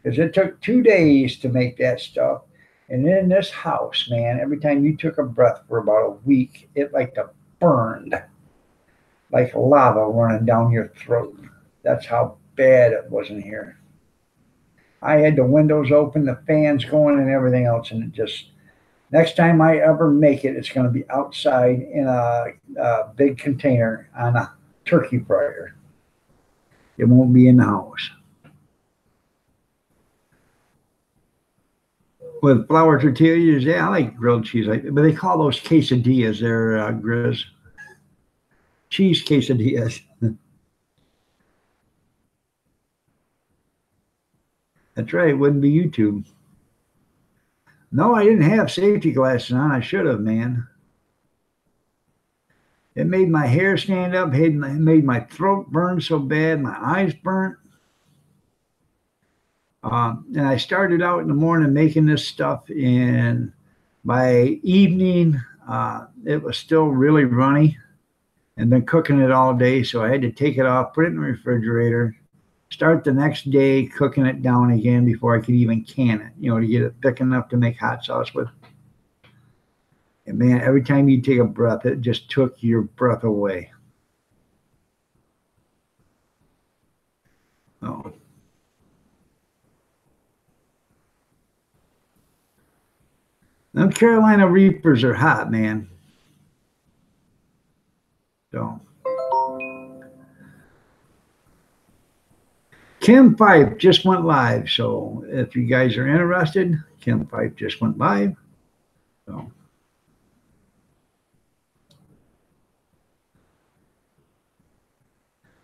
Because it took 2 days to make that stuff. And in this house, man, every time you took a breath for about a week, it like to burned like lava running down your throat. That's how bad it was in here. I had the windows open, the fans going, and everything else, and it just next time I ever make it, it's going to be outside in a big container on a turkey fryer. It won't be in the house. With flour tortillas, yeah, I like grilled cheese, but they call those quesadillas. They're Grizz. Cheese quesadillas. That's right. It wouldn't be YouTube. No, I didn't have safety glasses on. I should have, man. It made my hair stand up. It made my throat burn so bad. My eyes burnt. And I started out in the morning making this stuff, and by evening, it was still really runny and been cooking it all day. So I had to take it off, put it in the refrigerator, start the next day cooking it down again before I could even can it, to get it thick enough to make hot sauce with. And man, every time you take a breath, it just took your breath away. Oh. Them Carolina Reapers are hot, man. So. Kim Fife just went live. So if you guys are interested, Kim Fife just went live. So.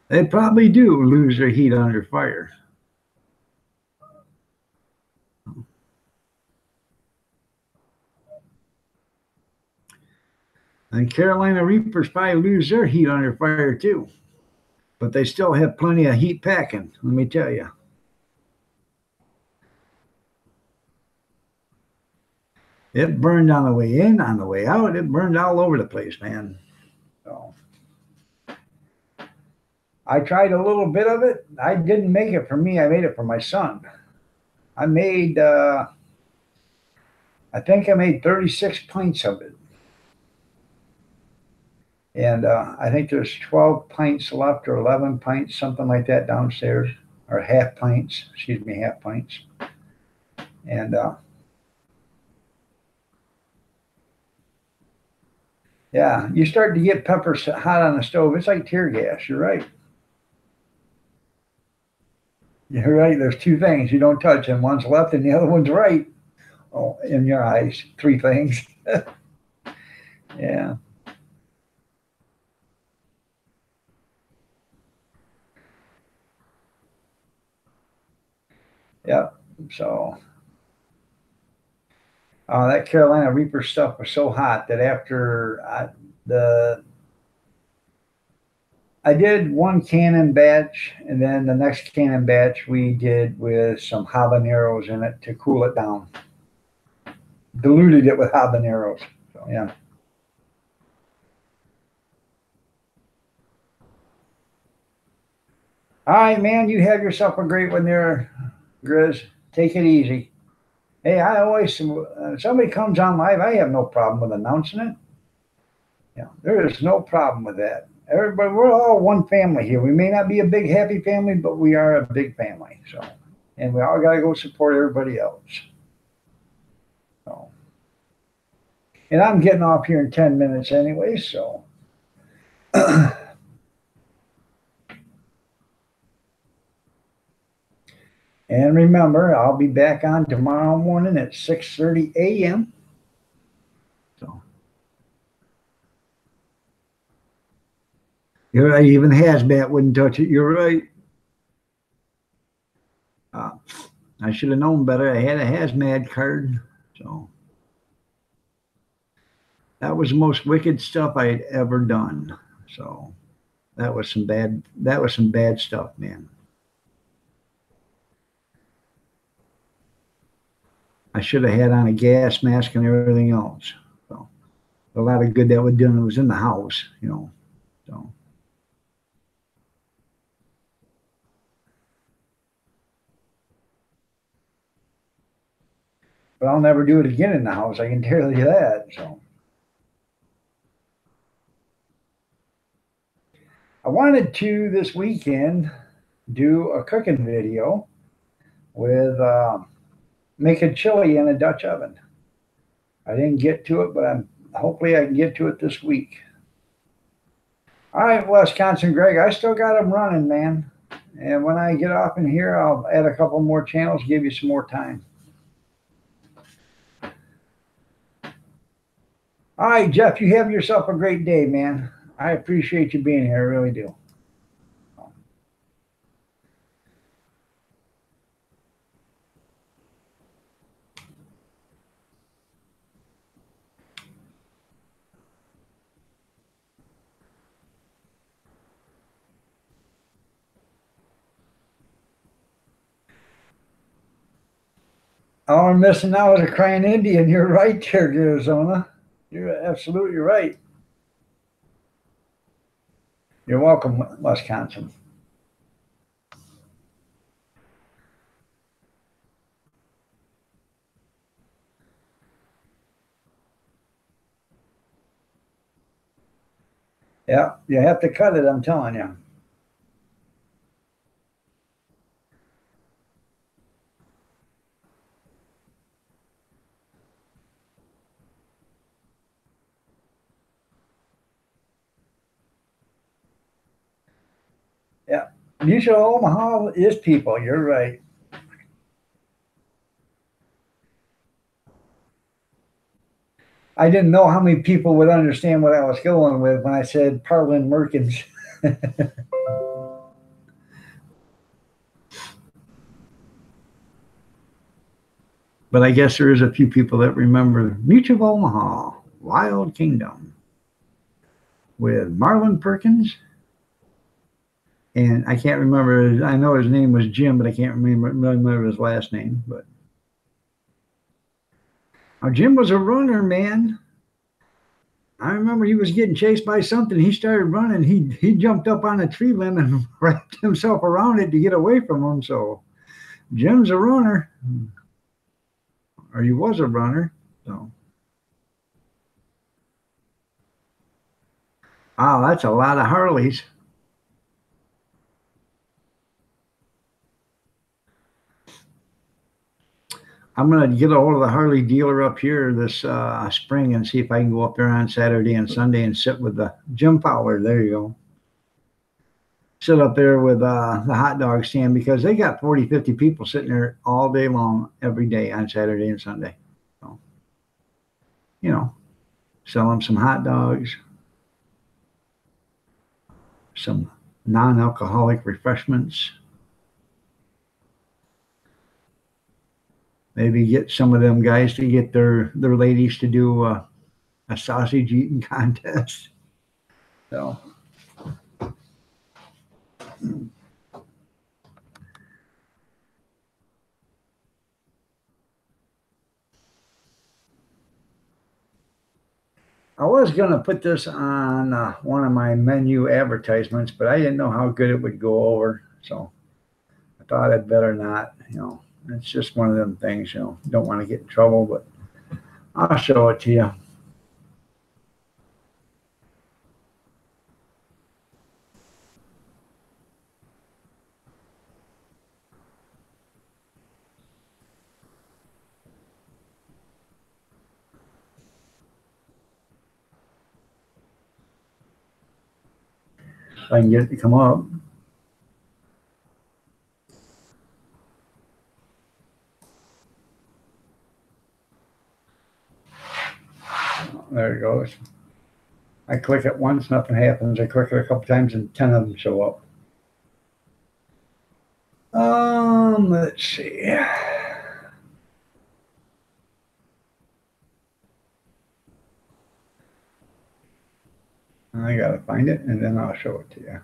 They probably do lose their heat under fire. And Carolina Reapers probably lose their heat under fire too. But they still have plenty of heat packing, let me tell you. It burned on the way in, on the way out. It burned all over the place, man. So I tried a little bit of it. I didn't make it for me. I made it for my son. I made, I think I made 36 pints of it. And I think there's 12 pints left or 11 pints, something like that downstairs, or half pints, excuse me, half pints. And yeah, you start to get peppers hot on the stove. It's like tear gas. You're right. You're right. There's two things you don't touch, and one's left and the other one's right. Oh, in your eyes, three things. Yeah. Yeah. So that Carolina Reaper stuff was so hot that after I did one cannon batch, and then the next cannon batch we did with some habaneros in it to cool it down. Diluted it with habaneros. So yeah. All right, man. You have yourself a great one there, Grizz. Take it easy. Hey, I always somebody comes on live, I have no problem with announcing it. Yeah, there is no problem with that. Everybody, we're all one family here. We may not be a big happy family, but we are a big family. So, and we all got to go support everybody else. So, and I'm getting off here in 10 minutes anyway. So, and remember, I'll be back on tomorrow morning at 6:30 a.m. So. You're right, even hazmat wouldn't touch it. You're right. I should have known better. I had a hazmat card, so that was the most wicked stuff I had ever done. So that was some bad stuff, man. I should have had on a gas mask and everything else. So a lot of good that would do. It was in the house, you know. So. But I'll never do it again in the house. I can tell you that. So I wanted to this weekend do a cooking video with making chili in a Dutch oven. I didn't get to it, but hopefully I can get to it this week. All right, Wisconsin Greg, I still got them running, man. And when I get off in here, I'll add a couple more channels, give you some more time. All right, Jeff, you have yourself a great day, man. I appreciate you being here. I really do. All I'm missing now is a crying Indian. You're right there, Arizona. You're absolutely right. You're welcome, Wisconsin. Yeah, you have to cut it, I'm telling you. Yeah, Mutual Omaha is people. You're right. I didn't know how many people would understand what I was going with when I said Parlin Merkins. But I guess there is a few people that remember Mutual Omaha, Wild Kingdom, with Marlon Perkins. And I can't remember. I know his name was Jim, but I can't remember his last name. But Jim was a runner, man. I remember he was getting chased by something. He started running. He jumped up on a tree limb and wrapped himself around it to get away from him. So Jim's a runner, or he was a runner. So wow, that's a lot of Harleys. I'm going to get a hold of the Harley dealer up here this spring and see if I can go up there on Saturday and Sunday and sit with the Jim Fowler. There you go. Sit up there with the hot dog stand, because they got 40, 50 people sitting there all day long, every day on Saturday and Sunday. So, you know, sell them some hot dogs, some non-alcoholic refreshments. Maybe get some of them guys to get their ladies to do a sausage eating contest. So I was going to put this on one of my menu advertisements, but I didn't know how good it would go over. So I thought I'd better not, you know. It's just one of them things, you know. Don't want to get in trouble, but I'll show it to you. If I can get it to come up. There it goes. I click it once, nothing happens. I click it a couple times and 10 of them show up. Let's see. I gotta find it and then I'll show it to you.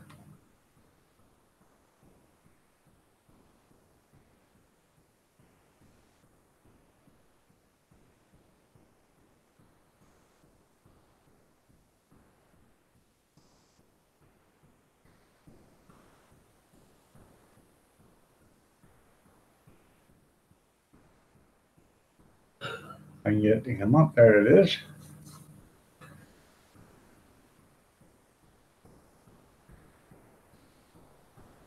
I can get it to come up. There it is.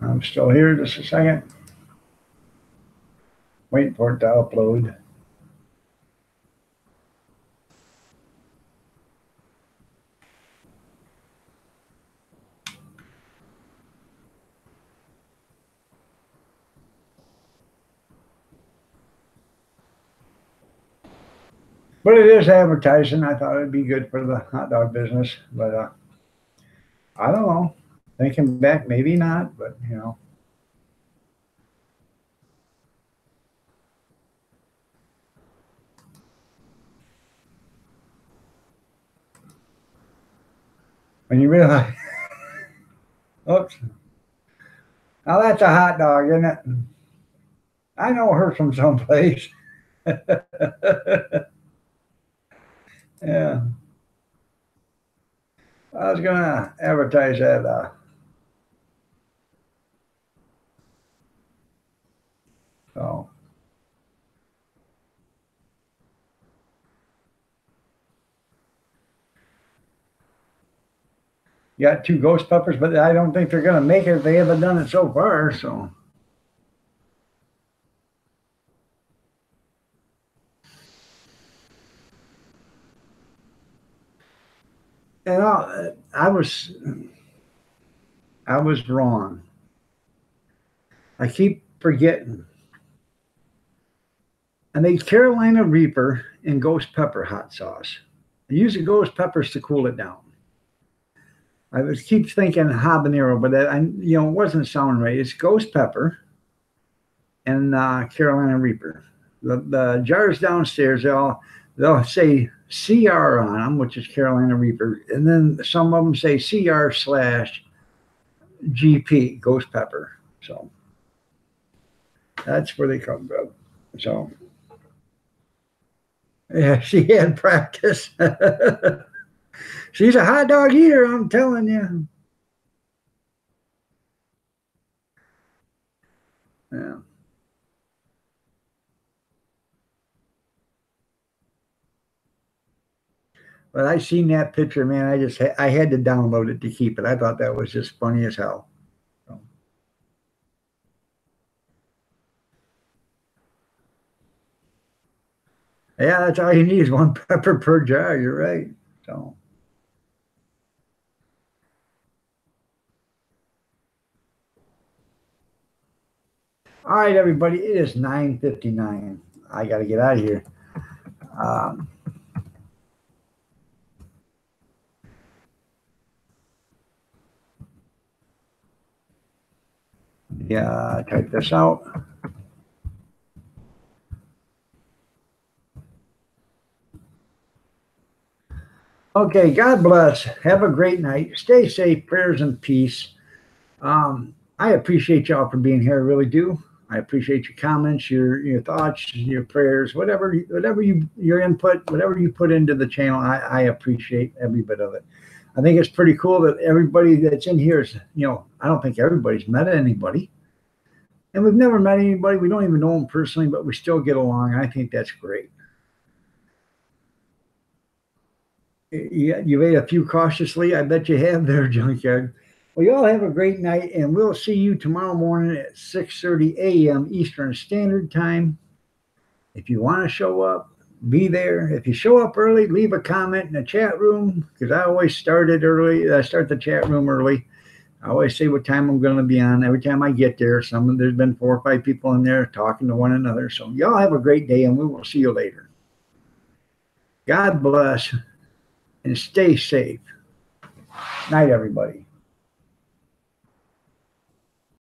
I'm still here. Just a second. Waiting for it to upload. But it is advertising. I thought it'd be good for the hot dog business. But I don't know. Thinking back, maybe not. But, you know. When you realize, oops. Now that's a hot dog, isn't it? I know her from someplace. Yeah. I was gonna advertise that. So. You got 2 ghost peppers, but I don't think they're gonna make it. They haven't done it so far, so. And I was wrong. I keep forgetting. I made Carolina Reaper and ghost pepper hot sauce. I use the ghost peppers to cool it down. I keep thinking habanero, but it wasn't sounding right. It's ghost pepper and Carolina Reaper. The jars downstairs, they'll say CR on them, which is Carolina Reaper, and then some of them say CR/GP, ghost pepper. So that's where they come from. So yeah, she had practice. She's a hot dog eater, I'm telling you. Yeah. But I seen that picture, man. I had to download it to keep it. I thought that was just funny as hell. So. Yeah, that's all you need is 1 pepper per jar. You're right. So. All right, everybody. It is 9:59. I got to get out of here. Yeah, type this out. Okay, God bless. Have a great night. Stay safe. Prayers and peace. I appreciate y'all for being here. I really do. I appreciate your comments, your thoughts, your prayers, whatever your input, whatever you put into the channel. I appreciate every bit of it. I think it's pretty cool that everybody that's in here is, I don't think everybody's met anybody. And we've never met anybody. We don't even know them personally, but we still get along. I think that's great. You ate a few cautiously. I bet you have there, Junkyard. Well, y'all have a great night, and we'll see you tomorrow morning at 6:30 a.m. Eastern Standard Time. If you want to show up, be there. If you show up early, leave a comment in the chat room, because I always start it early. I start the chat room early. I always say what time I'm going to be on. Every time I get there, there's been 4 or 5 people in there talking to one another. So y'all have a great day, and we will see you later. God bless, and stay safe. Night, everybody.